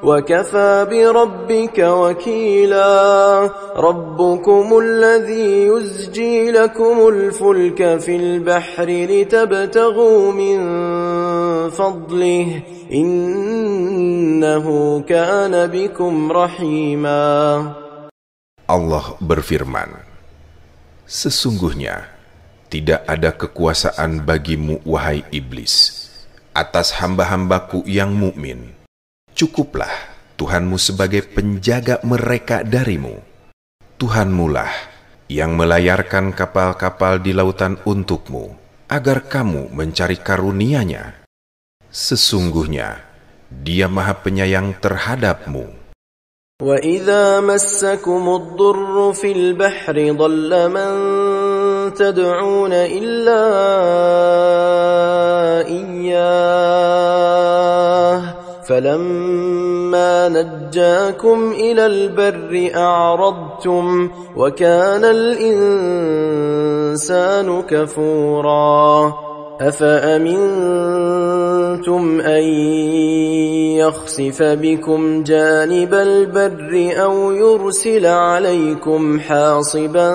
wa kafa bi rabbika wakila. Rabbukumul ladzi yuzji lakumul fulka fil bahri litabtaghu min fadlihi innahu kana bikum rahima. Allah berfirman, sesungguhnya tidak ada kekuasaan bagimu wahai iblis atas hamba-hambaku yang mukmin. Cukuplah Tuhanmu sebagai penjaga mereka darimu. Tuhanmulah yang melayarkan kapal-kapal di lautan untukmu agar kamu mencari karunia-Nya. Sesungguhnya Dia Maha Penyayang terhadapmu. وَإِذَا مَسَّكُمُ الضُّرُّ فِي الْبَحْرِ ضَلَّ مَن تَدْعُونَ إِلَّا إِيَّاهُ فَلَمَّا نَجَّاكُمْ إِلَى الْبَرِّ أَعْرَضْتُمْ وَكَانَ الْإِنسَانُ كَفُورًا. أَفَأَمِنْتُمْ أَنْ يَخْسِفَ بِكُمْ جَانِبَ الْبَرِّ أَوْ يُرْسِلَ عَلَيْكُمْ حَاصِبًا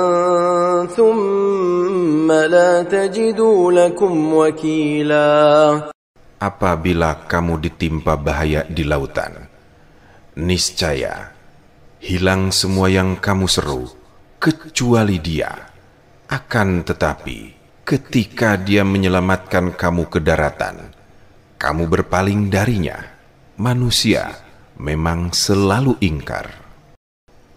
ثُمَّ لَا تَجِدُوا لَكُمْ وَكِيلًا. Apabila kamu ditimpa bahaya di lautan, niscaya hilang semua yang kamu seru, kecuali Dia. Akan tetapi ketika Dia menyelamatkan kamu ke daratan, kamu berpaling darinya. Manusia memang selalu ingkar.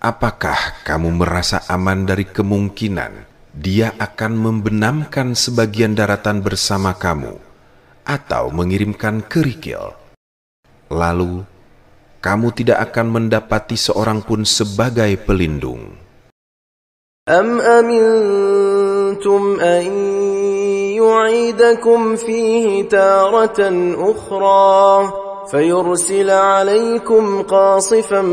Apakah kamu merasa aman dari kemungkinan Dia akan membenamkan sebagian daratan bersama kamu, atau mengirimkan kerikil? Lalu kamu tidak akan mendapati seorang pun sebagai pelindung. Am amintum an yu'idakum fihi taratan ukhra fayursila 'alaykum qasifan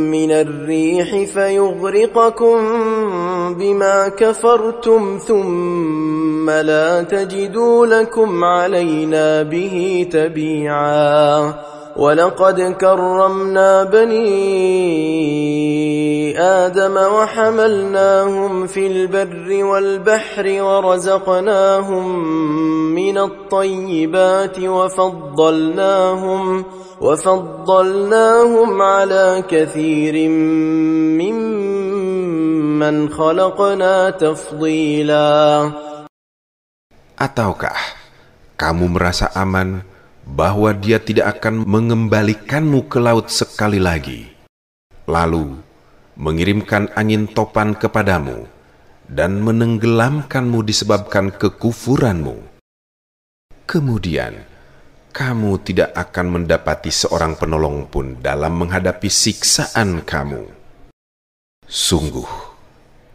min ar-rih fayughriqakum bima kafartum thumma la tajidu lakum 'alayna bihi tabi'a. وَلَقَدْ كَرَّمْنَا بَنِي آدَمَ وَحَمَلْنَاهُمْ فِي الْبَرِّ وَالْبَحْرِ وَرَزَقْنَاهُمْ مِنَ الطَّيِّبَاتِ وَفَضَّلْنَاهُمْ عَلَى كَثِيرٍ مِّمَّنْ خَلَقْنَا تَفْضِيلًا. Ataukah kamu merasa aman bahwa Dia tidak akan mengembalikanmu ke laut sekali lagi, lalu mengirimkan angin topan kepadamu dan menenggelamkanmu disebabkan kekufuranmu? Kemudian kamu tidak akan mendapati seorang penolong pun dalam menghadapi siksaan kamu. Sungguh,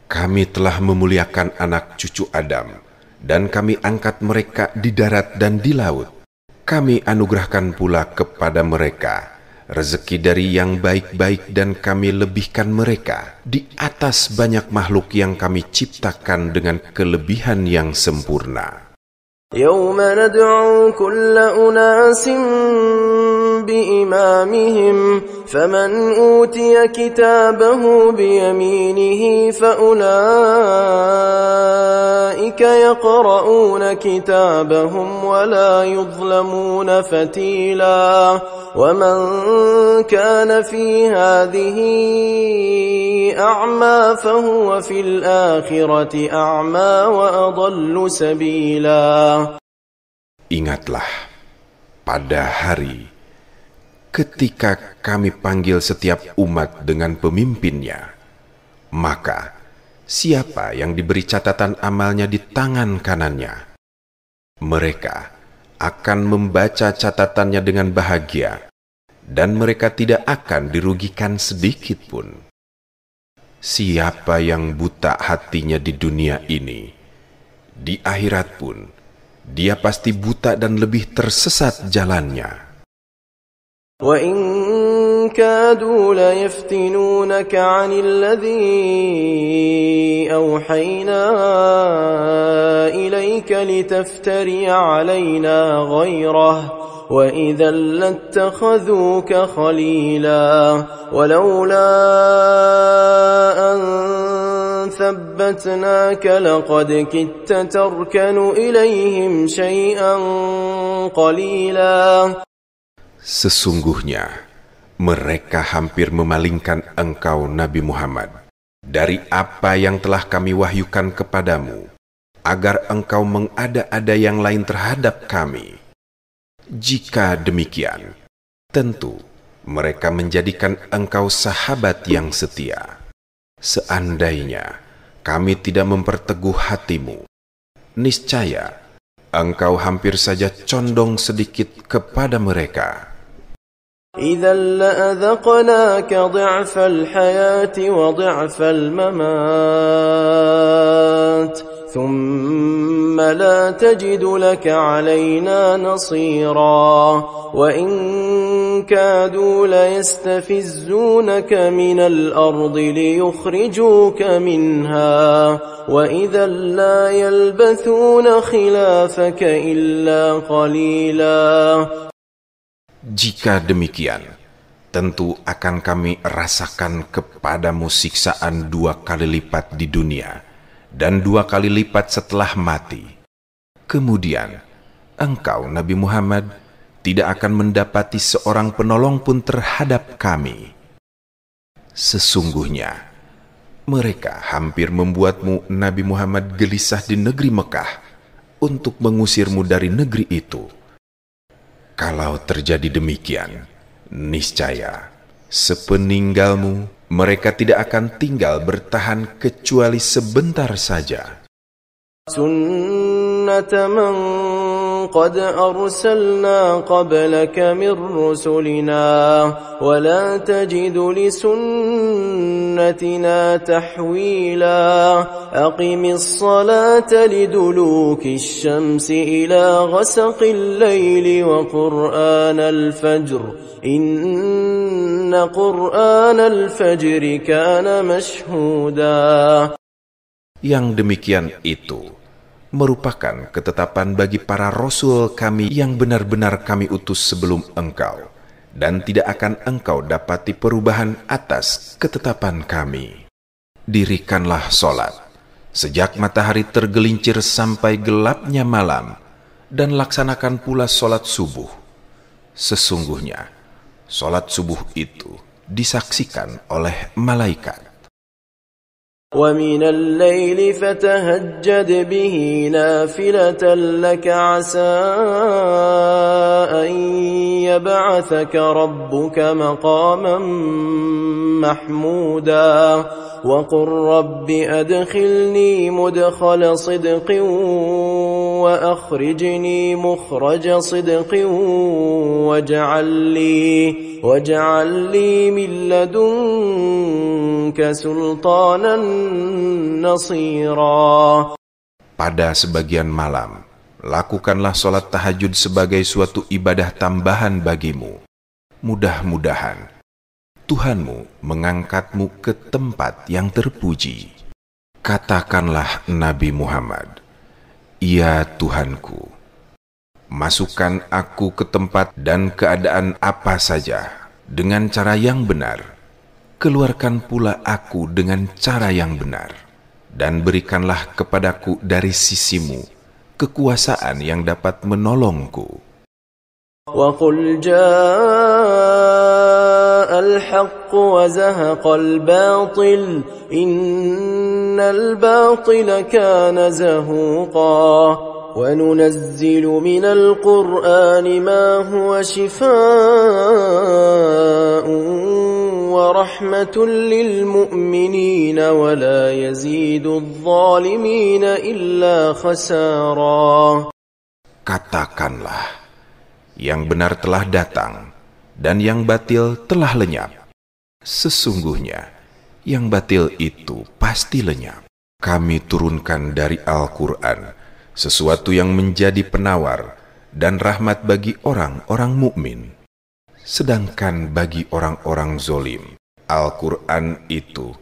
kami telah memuliakan anak cucu Adam, dan kami angkat mereka di darat dan di laut. Kami anugerahkan pula kepada mereka rezeki dari yang baik-baik, dan kami lebihkan mereka di atas banyak makhluk yang kami ciptakan dengan kelebihan yang sempurna. يوم ندعو كل أناس بإمامهم فمن أوتي كتابه بيمينه فأولئك يقرؤون كتابهم ولا يظلمون فتيلا ومن كان في هذه أعمى فهو في الآخرة أعمى وأضل سبيلا. Ingatlah pada hari ketika kami panggil setiap umat dengan pemimpinnya, maka siapa yang diberi catatan amalnya di tangan kanannya, mereka akan membaca catatannya dengan bahagia, dan mereka tidak akan dirugikan sedikit pun. Siapa yang buta hatinya di dunia ini, di akhirat pun dia pasti buta dan lebih tersesat jalannya. وَإِن كَادُوا لَيَفْتِنُونَكَ عَنِ الَّذِي أَوْحَيْنَا إِلَيْكَ لِتَفْتَرِيَ عَلَيْنَا غَيْرَهُ وَإِذًا لَاتَّخَذُوكَ خَلِيلًا وَلَوْلَا أَن ثَبَّتْنَاكَ لَقَدْ كِدتَّ تَرْكَنُ إِلَيْهِمْ شَيْئًا قَلِيلًا. Sesungguhnya mereka hampir memalingkan engkau Nabi Muhammad dari apa yang telah kami wahyukan kepadamu, agar engkau mengada-ada yang lain terhadap kami. Jika demikian, tentu mereka menjadikan engkau sahabat yang setia. Seandainya kami tidak memperteguh hatimu, niscaya engkau hampir saja condong sedikit kepada mereka. إِذًا لَأَذَقْنَاكَ ضِعْفَ الْحَيَاةِ وَضِعْفَ الْمَمَاتِ ثُمَّ لَا تَجِدُ لَكَ عَلَيْنَا نَصِيرًا وَإِن كَادُوا لَيَسْتَفِزُّونَكَ مِنَ الْأَرْضِ لِيُخْرِجُوكَ مِنْهَا وَإِذًا لَا يَلْبَثُونَ خِلَافَكَ إِلَّا قَلِيلًا. Jika demikian, tentu akan kami rasakan kepadamu siksaan 2 kali lipat di dunia dan 2 kali lipat setelah mati. Kemudian, engkau Nabi Muhammad tidak akan mendapati seorang penolong pun terhadap kami. Sesungguhnya, mereka hampir membuatmu Nabi Muhammad gelisah di negeri Mekah untuk mengusirmu dari negeri itu. Kalau terjadi demikian, niscaya sepeninggalmu mereka tidak akan tinggal bertahan kecuali sebentar saja. سُنَّةَ مَنْ قَدْ أَرْسَلْنَا قَبْلَكَ مِنْ رُسُلِنَا وَلَا تَجِدُ لِسُنَّتِنَا تَحْوِيلًا أَقِمِ الصَّلَاةَ لِدُلُوكِ الشَّمْسِ إِلَى غَسَقِ اللَّيْلِ وَقُرْآنَ الْفَجْرِ إِنَّ قُرْآنَ الْفَجْرِ كَانَ مَشْهُودًا. Yang demikian itu merupakan ketetapan bagi para rasul kami yang benar-benar kami utus sebelum engkau, dan tidak akan engkau dapati perubahan atas ketetapan kami. Dirikanlah solat sejak matahari tergelincir sampai gelapnya malam, dan laksanakan pula solat subuh. Sesungguhnya solat subuh itu disaksikan oleh malaikat. وَمِنَ اللَّيْلِ فَتَهَجَّدْ بِهِ نَافِلَةً لَكَ عَسَىٰ أَن يَبْعَثَكَ رَبُّكَ مَقَامًا مَّحْمُودًا وَقُل رَّبِّ أَدْخِلْنِي مُدْخَلَ صِدْقٍ وأخرجني مخرج صدق واجعل لي من لدنك سلطانا نصيرا. Pada sebagian malam, lakukanlah sholat tahajud sebagai suatu ibadah tambahan bagimu. Mudah-mudahan Tuhanmu mengangkatmu ke tempat yang terpuji. Katakanlah Nabi Muhammad, "Ya Tuhanku, masukkan aku ke tempat dan keadaan apa saja dengan cara yang benar. Keluarkan pula aku dengan cara yang benar. Dan berikanlah kepadaku dari sisimu kekuasaan yang dapat menolongku." وَقُلْ جَاءَ الْحَقُّ وَزَهَقَ الْبَاطِلُ إِنَّ الْبَاطِلَ كَانَ زَهُوقًا وَنُنَزِّلُ مِنَ الْقُرْآنِ مَا هُوَ شِفَاءٌ وَرَحْمَةٌ لِلْمُؤْمِنِينَ وَلَا يَزِيدُ الظَّالِمِينَ إِلَّا خَسَارًا. Katakanlah, yang benar telah datang dan yang batil telah lenyap. Sesungguhnya yang batil itu pasti lenyap. Kami turunkan dari Al-Quran sesuatu yang menjadi penawar dan rahmat bagi orang-orang mukmin. Sedangkan bagi orang-orang zolim, Al-Quran itu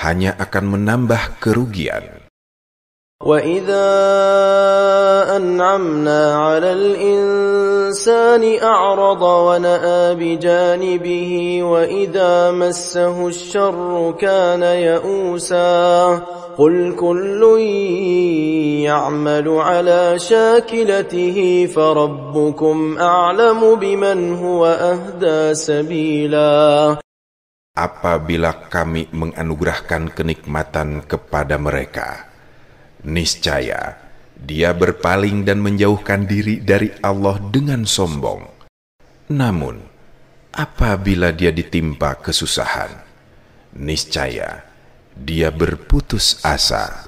hanya akan menambah kerugian. وَإِذَا أَنْعَمْنَا عَلَى الْإِنسَانِ أَعْرَضَ وَنَأَى بِجَانِبِهِ وَإِذَا مَسَّهُ الشَّرُّ كَانَ يَئُوسًا قُلْ كُلٌّ يَعْمَلُ عَلَى شَاكِلَتِهِ فَرَبُّكُمْ أَعْلَمُ بِمَنْ هُوَ أَهْدَى سَبِيلًا. Apabila kami menganugerahkan kenikmatan kepada mereka, niscaya dia berpaling dan menjauhkan diri dari Allah dengan sombong. Namun, apabila dia ditimpa kesusahan, niscaya dia berputus asa.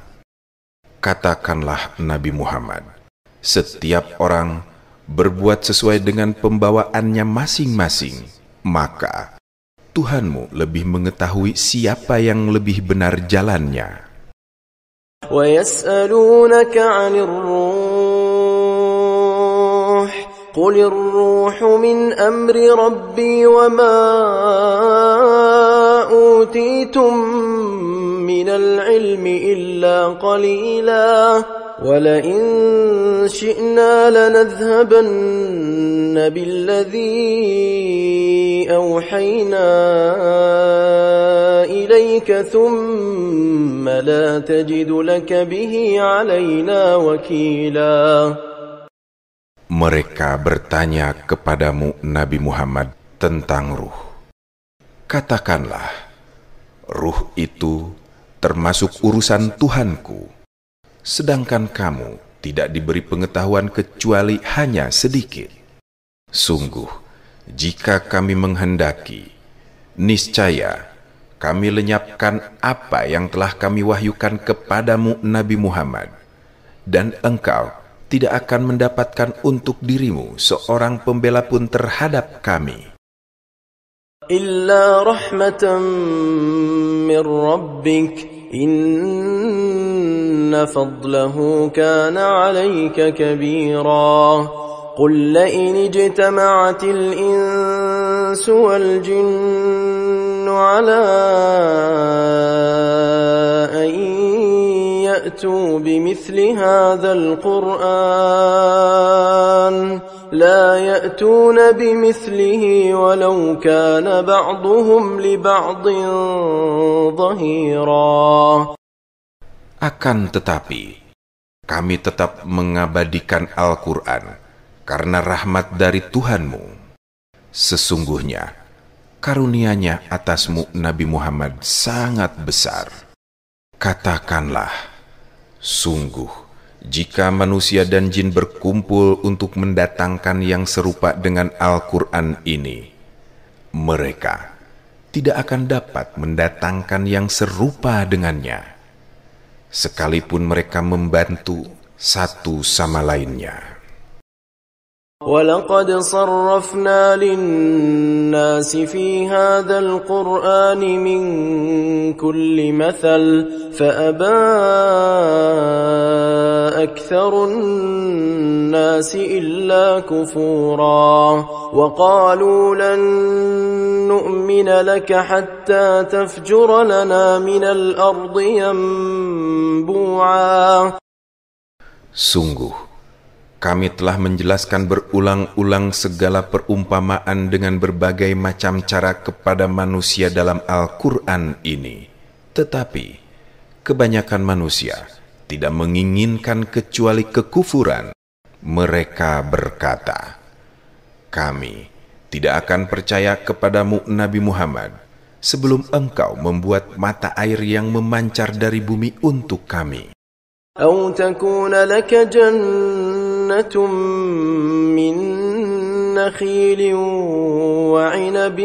Katakanlah Nabi Muhammad, setiap orang berbuat sesuai dengan pembawaannya masing-masing, maka Tuhanmu lebih mengetahui siapa yang lebih benar jalannya. وَيَسْأَلُونَكَ عَنِ الرُّوحِ قُلِ الرُّوحُ مِنْ أَمْرِ رَبِّي وَمَا أُوتِيتُم مِّنَ الْعِلْمِ إِلَّا قَلِيلًا وَلَئِن شِئْنَا لَنَذْهَبَنَّ بِالَّذِي أَوْحَيْنَا إِلَيْكَ ثُمَّ لَا تَجِدُ لَكَ بِهِ عَلَيْنَا وَكِيلًا. Mereka bertanya kepadamu Nabi Muhammad tentang ruh. Katakanlah, ruh itu termasuk urusan Tuhanku, sedangkan kamu tidak diberi pengetahuan kecuali hanya sedikit. Sungguh, jika kami menghendaki, niscaya kami lenyapkan apa yang telah kami wahyukan kepadamu Nabi Muhammad, dan engkau tidak akan mendapatkan untuk dirimu seorang pembela pun terhadap kami. إِلَّا رَحْمَةً مِّن رَّبِّكَ إِنَّ فَضْلَهُ كَانَ عَلَيْكَ كَبِيرًا قُل لَّئِنِ اجْتَمَعَتِ الْإِنسُ وَالْجِنُّ عَلَىٰ أَن يَأْتُوا بِمِثْلِ هَٰذَا الْقُرْآنِ لَا يَأْتُونَ بِمِثْلِهِ وَلَوْ كَانَ بَعْضُهُمْ لِبَعْضٍ ظَهِيرًا. Akan tetapi, kami tetap mengabadikan Al-Quran karena rahmat dari Tuhanmu. Sesungguhnya, karunia-Nya atasmu Nabi Muhammad sangat besar. Katakanlah, sungguh, jika manusia dan jin berkumpul untuk mendatangkan yang serupa dengan Al-Quran ini, mereka tidak akan dapat mendatangkan yang serupa dengannya. Sekalipun mereka membantu satu sama lainnya. وَلَقَدْ صَرَّفْنَا لِلنَّاسِ فِي هَذَا الْقُرْآنِ مِنْ كُلِّ مَثَلٍ فَأَبَى أَكْثَرُ النَّاسِ إِلَّا كُفُورًا وَقَالُوا لَنْ نُؤْمِنَ لَكَ حَتَّى تَفْجُرَ لَنَا مِنَ الْأَرْضِ يَنبُوعًا. Sungguh, kami telah menjelaskan berulang-ulang segala perumpamaan dengan berbagai macam cara kepada manusia dalam Al-Quran ini. Tetapi, kebanyakan manusia tidak menginginkan kecuali kekufuran. Mereka berkata, kami tidak akan percaya kepadamu Nabi Muhammad sebelum engkau membuat mata air yang memancar dari bumi untuk kami. أَوْ تَكُونَ لَكَ جَنَّةٌ مِّن نَّخِيلٍ وَعِنَبٍ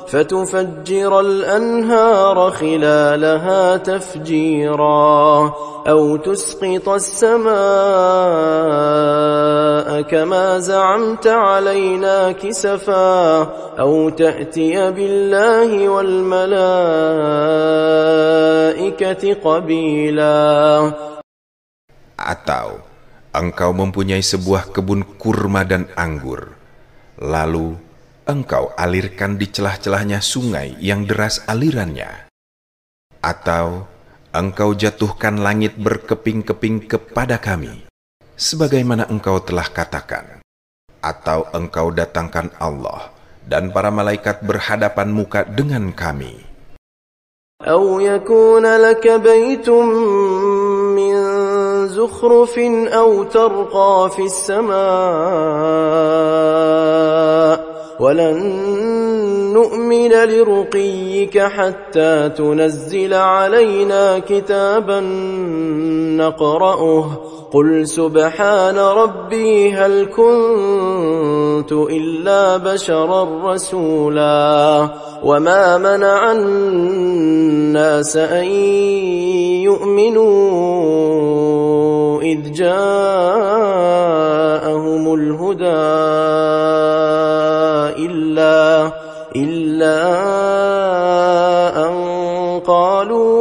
فتفجر الأنهار خلالها تفجيرا أو تسقط السماء كما زعمت علينا كسفا أو تأتي بالله والملائكة قبيلا. Atau engkau mempunyai sebuah kebun kurma dan anggur, lalu engkau alirkan di celah-celahnya sungai yang deras alirannya. Atau engkau jatuhkan langit berkeping-keping kepada kami, sebagaimana engkau telah katakan. Atau engkau datangkan Allah dan para malaikat berhadapan muka dengan kami. أَوْ يَكُونَ لَكَ بَيْتٌ مِّن زُخْرُفٍ أَوْ تَرْقَىٰ فِي السَّمَاءِ وَلَن نُّؤْمِنَ لِرُقِيِّكَ حَتَّىٰ تُنَزِّلَ عَلَيْنَا كِتَابًا نَّقْرَؤُهُ قُلْ سُبْحَانَ رَبِّي هَلْ كُنتُ إِلَّا بَشَرًا رَّسُولًا وَمَا مَنَعَ النَّاسَ أَن يُؤْمِنُوا إِذْ جَاءَهُمُ الْهُدَىٰ إِلَّا أَن قَالُوا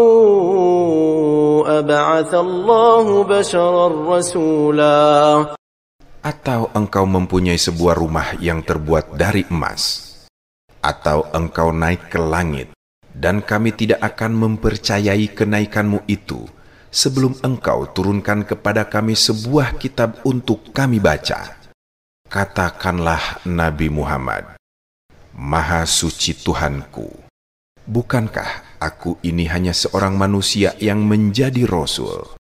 أَبَعَثَ اللَّهُ بَشَرًا رَّسُولًا. Atau engkau mempunyai sebuah rumah yang terbuat dari emas, atau engkau naik ke langit, dan kami tidak akan mempercayai kenaikanmu itu sebelum engkau turunkan kepada kami sebuah kitab untuk kami baca. Katakanlah Nabi Muhammad, Maha suci Tuhanku, bukankah aku ini hanya seorang manusia yang menjadi Rasul?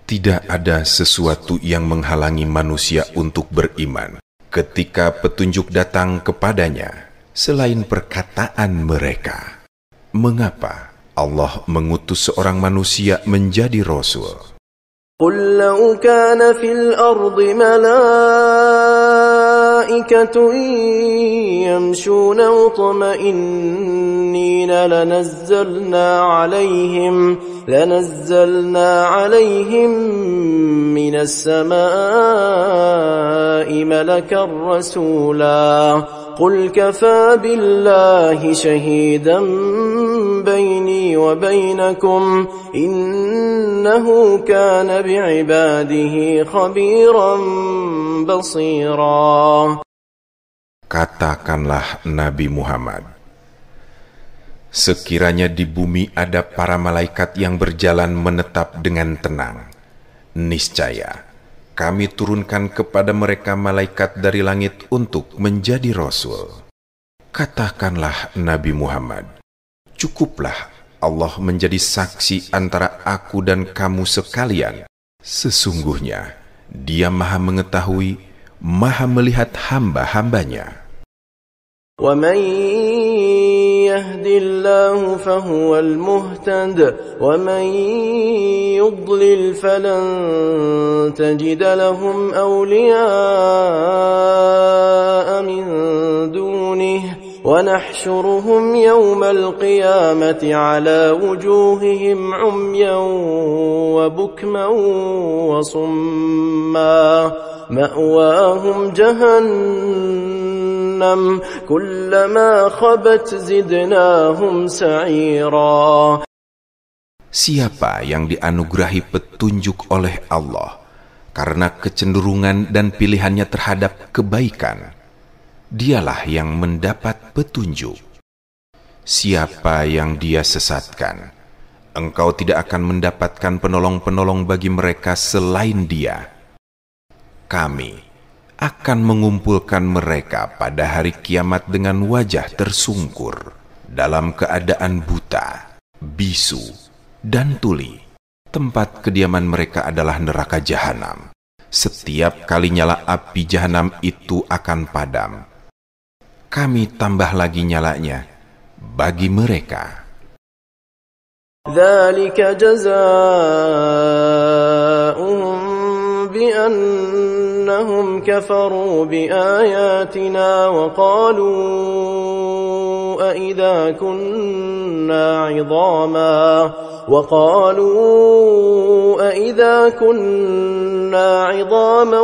Tidak ada sesuatu yang menghalangi manusia untuk beriman ketika petunjuk datang kepadanya selain perkataan mereka. Mengapa Allah mengutus seorang manusia menjadi Rasul? قُلْ لَوْ كَانَ فِي الْأَرْضِ مَلَائِكَةٌ يَمْشُونَ مُطْمَئِنِّينَ لَنَزَّلْنَا عَلَيْهِمْ مِنَ السَّمَاءِ مَلَكًا رَّسُولًا قُلْ كَفَى بِاللَّهِ شَهِيدًا بَيْنِي وَبَيْنَكُمْ إِنَّهُ كَانَ بِعِبَادِهِ خَبِيرًا بَصِيرًا. Katakanlah Nabi Muhammad, sekiranya di bumi ada para malaikat yang berjalan menetap dengan tenang, niscaya kami turunkan kepada mereka malaikat dari langit untuk menjadi Rasul. Katakanlah Nabi Muhammad, cukuplah Allah menjadi saksi antara aku dan kamu sekalian. Sesungguhnya Dia Maha mengetahui, Maha melihat hamba-hambanya. وَمَن يَهْدِ اللَّهُ فَهُوَ الْمُهْتَدِ وَمَن يُضْلِلْ فَلَن تَجِدَ لَهُمْ أَوْلِيَاءَ مِن دُونِهِ ونحشرهم يوم القيامة على وجوههم عميا وبكما وصما مأواهم جهنم كلما خبت زدناهم سعيرا. Siapa yang dianugerahi petunjuk oleh Allah karena kecenderungan dan pilihannya terhadap kebaikan, dialah yang mendapat petunjuk. Siapa yang dia sesatkan, engkau tidak akan mendapatkan penolong-penolong bagi mereka selain dia. Kami akan mengumpulkan mereka pada hari kiamat dengan wajah tersungkur, dalam keadaan buta, bisu, dan tuli. Tempat kediaman mereka adalah neraka jahanam. Setiap kali nyala api jahanam itu akan padam. Kami tambah lagi nyalanya bagi mereka. Dzalika jazaa'uhum bi'annahum kafaru biayatina wa qalu a idza kunna 'idhaman وقالوا أئذا كنا عظاما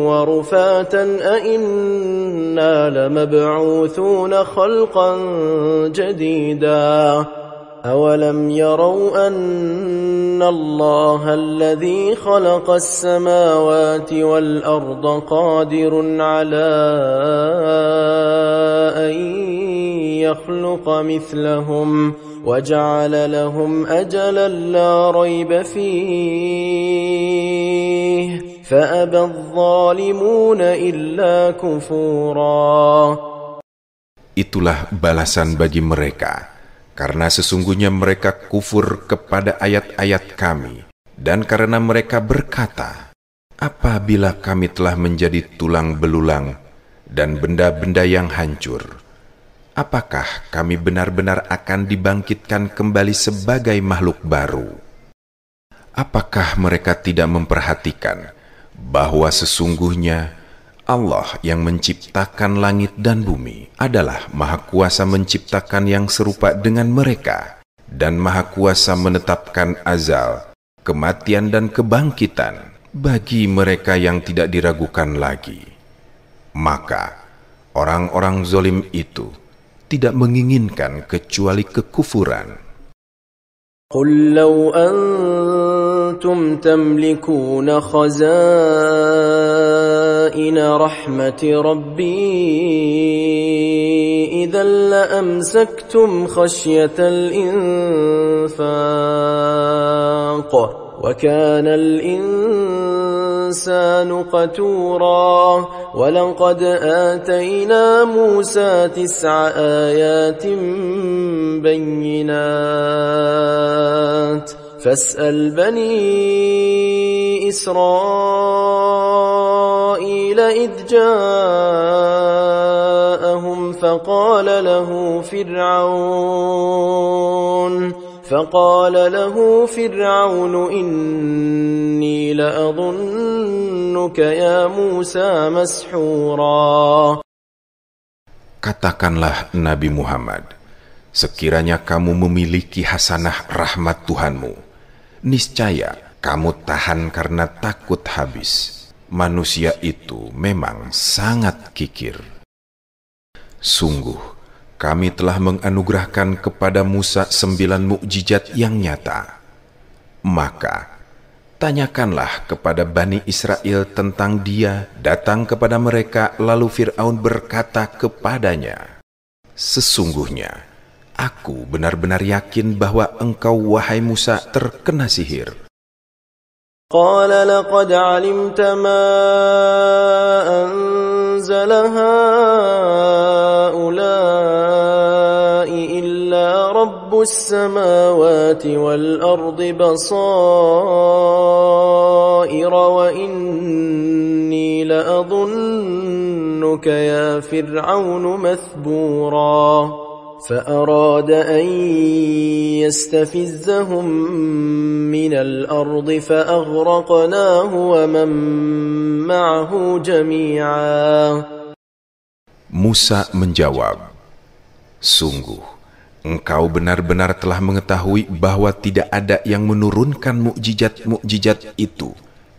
ورفاتا أئنا لمبعوثون خلقا جديدا أولم يروا أن الله الذي خلق السماوات والأرض قادر على أن يخلق مثلهم وجعل لهم أجلا لا ريب فيه فأبى الظالمون إلا كفورا. Itulah balasan bagi mereka, karena sesungguhnya mereka kufur kepada ayat-ayat kami, dan karena mereka berkata, apabila kami telah menjadi tulang belulang dan benda-benda yang hancur, apakah kami benar-benar akan dibangkitkan kembali sebagai makhluk baru? Apakah mereka tidak memperhatikan bahwa sesungguhnya Allah yang menciptakan langit dan bumi adalah Maha Kuasa menciptakan yang serupa dengan mereka dan Maha Kuasa menetapkan azal, kematian dan kebangkitan bagi mereka yang tidak diragukan lagi. Maka orang-orang zalim itu tidak menginginkan kecuali kekufuran. Qul law antum tamlikuna khazaina rahmati rabbi idzan la amsaktum khashyatal infaq wa kana al-insanu qatura. ولقد آتينا موسى 9 آيات بينات فاسأل بني إسرائيل إذ جاءهم فقال له فرعون إني لأظنك يا موسى مسحورا. Katakanlah Nabi Muhammad, sekiranya kamu memiliki hasanah rahmat Tuhanmu, niscaya kamu tahan karena takut habis. Manusia itu memang sangat kikir. Sungguh, kami telah menganugerahkan kepada Musa 9 mukjizat yang nyata. Maka, tanyakanlah kepada Bani Israel tentang dia datang kepada mereka, lalu Fir'aun berkata kepadanya, sesungguhnya, aku benar-benar yakin bahwa engkau, wahai Musa, terkena sihir. Qala laqad alimta ma anzala haula'i illa rabbus samawati wal ardi basaira wa inni la'adhunnuka ya fir'aunu mathbura. فأراد أن يستفزهم من الأرض فأغرقناه ومن معه جميعا. Musa menjawab, "Sungguh, engkau benar-benar telah mengetahui bahwa tidak ada yang menurunkan mukjizat-mukjizat itu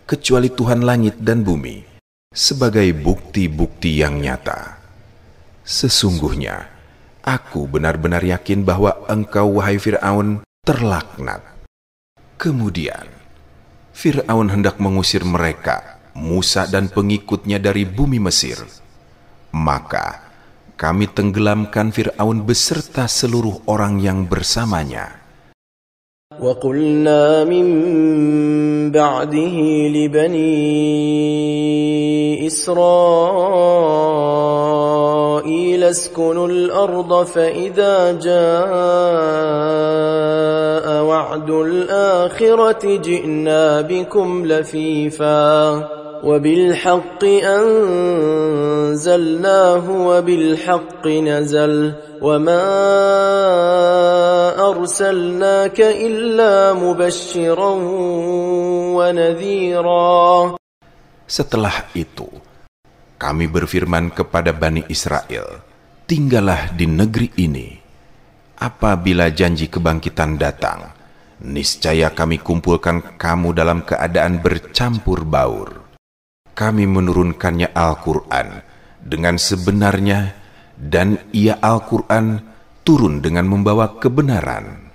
kecuali Tuhan langit dan bumi sebagai bukti-bukti yang nyata. Sesungguhnya, aku benar-benar yakin bahwa engkau, wahai Fir'aun, terlaknat." Kemudian, Fir'aun hendak mengusir mereka, Musa dan pengikutnya dari bumi Mesir. Maka kami tenggelamkan Fir'aun beserta seluruh orang yang bersamanya. وَقُلْنَا مِنْ بَعْدِهِ لِبَنِي إِسْرَائِيلَ اسْكُنُوا الْأَرْضَ فَإِذَا جَاءَ وَعْدُ الْآخِرَةِ جِئْنَا بِكُمْ لَفِيفًا وَبِالْحَقِّ أَنزَلْنَاهُ وَبِالْحَقِّ نَزَلَ وَمَا أَرْسَلْنَاكَ إِلَّا مُبَشِّرًا وَنَذِيرًا. Setelah itu, kami berfirman kepada Bani Israel, "Tinggallah di negeri ini. Apabila janji kebangkitan datang, niscaya kami kumpulkan kamu dalam keadaan bercampur baur." Kami menurunkannya Al-Quran dengan sebenarnya, dan ia Al-Quran turun dengan membawa kebenaran.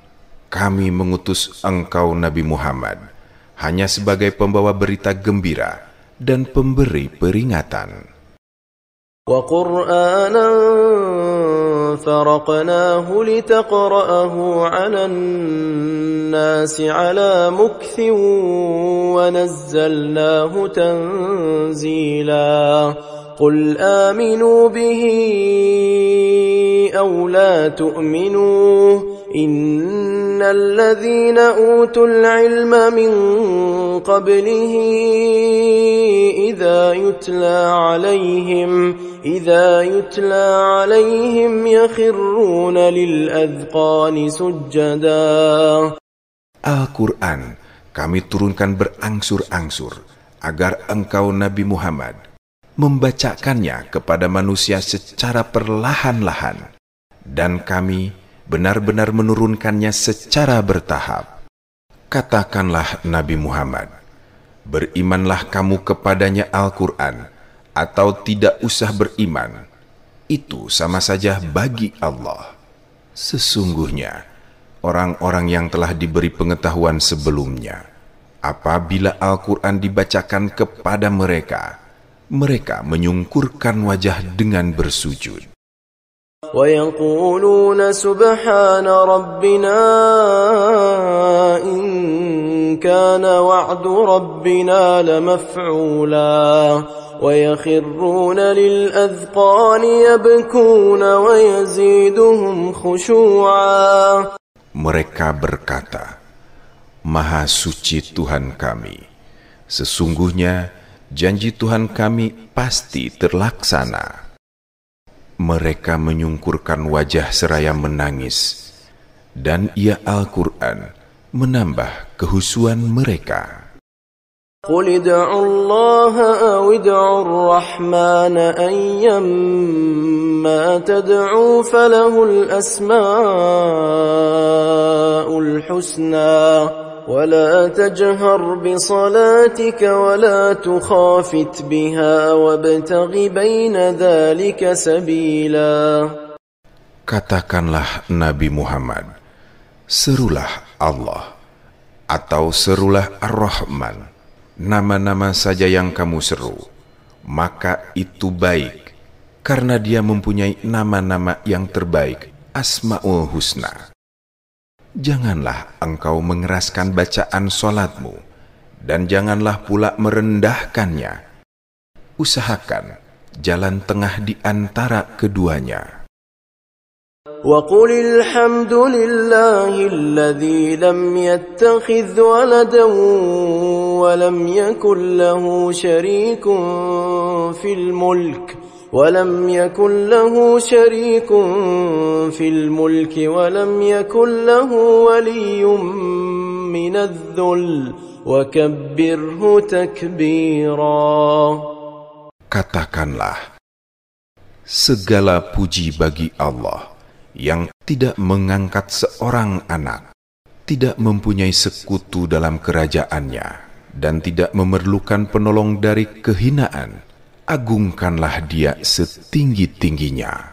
Kami mengutus engkau, Nabi Muhammad, hanya sebagai pembawa berita gembira dan pemberi peringatan. وَقُرْآنًا فَرَقْنَاهُ لِتَقْرَأَهُ عَلَى النَّاسِ عَلَى مُكْثٍ وَنَزَّلْنَاهُ تَنزِيلًا. قُلْ آمِنُوا بِهِ أَوْ لَا تُؤْمِنُوا إِنَّ الَّذِينَ أُوتُوا الْعِلْمَ مِنْ قَبْلِهِ إِذَا يُتْلَى عَلَيْهِمْ يَخِرُّونَ لِلْأَذْقَانِ سُجَّدًا. Al-Quran kami turunkan berangsur-angsur agar engkau, Nabi Muhammad, membacakannya kepada manusia secara perlahan-lahan, dan kami benar-benar menurunkannya secara bertahap. Katakanlah, Nabi Muhammad, berimanlah kamu kepadanya Al-Quran, atau tidak usah beriman, itu sama saja bagi Allah. Sesungguhnya, orang-orang yang telah diberi pengetahuan sebelumnya, apabila Al-Quran dibacakan kepada mereka, mereka menyungkurkan wajah dengan bersujud. وَيَقُولُونَ سُبْحَانَ رَبِّنَا إِنْ كَانَ وَعْدُ رَبِّنَا لَمَفْعُولًا وَيَخِرُّونَ لِلْأَذْقَانِ يَبْكُونَ وَيَزِيدُهُمْ خُشُوعًا. Mereka berkata, "Maha suci Tuhan kami, sesungguhnya janji Tuhan kami pasti terlaksana." Mereka menyungkurkan wajah seraya menangis, dan ia Al-Quran menambah kehusuan mereka. قُلِ ادْعُوا اللَّهَ أَوِ ادْعُوا الرَّحْمَنَ أَيَّمَّا تَدْعُوا فَلَهُ الْأَسْمَاءُ الْحُسْنَى وَلَا تَجْهَرْ بِصَلَاتِكَ وَلَا تُخَافِتْ بِهَا وَابْتَغِ بَيْنَ ذَلِكَ سَبِيلًا. Katakanlah, Nabi Muhammad, serulah Allah atau serulah Ar-Rahman, nama-nama saja yang kamu seru, maka itu baik, karena dia mempunyai nama-nama yang terbaik, Asma'ul Husna. Janganlah engkau mengeraskan bacaan solatmu, dan janganlah pula merendahkannya. Usahakan jalan tengah di antara keduanya. وَقُلِ الْحَمْدُ لِلَّهِ الَّذِي لَمْ يَتَّخِذْ وَلَدًا وَلَمْ يَكُنْ لَهُ شَرِيكٌ في الملك ولم يكن له ولي من الذل وكبره تكبيرا. Katakanlah, Segala puji bagi Allah yang tidak mengangkat seorang anak, tidak mempunyai sekutu dalam kerajaannya, dan tidak memerlukan penolong dari kehinaan. Agungkanlah Dia setinggi-tingginya.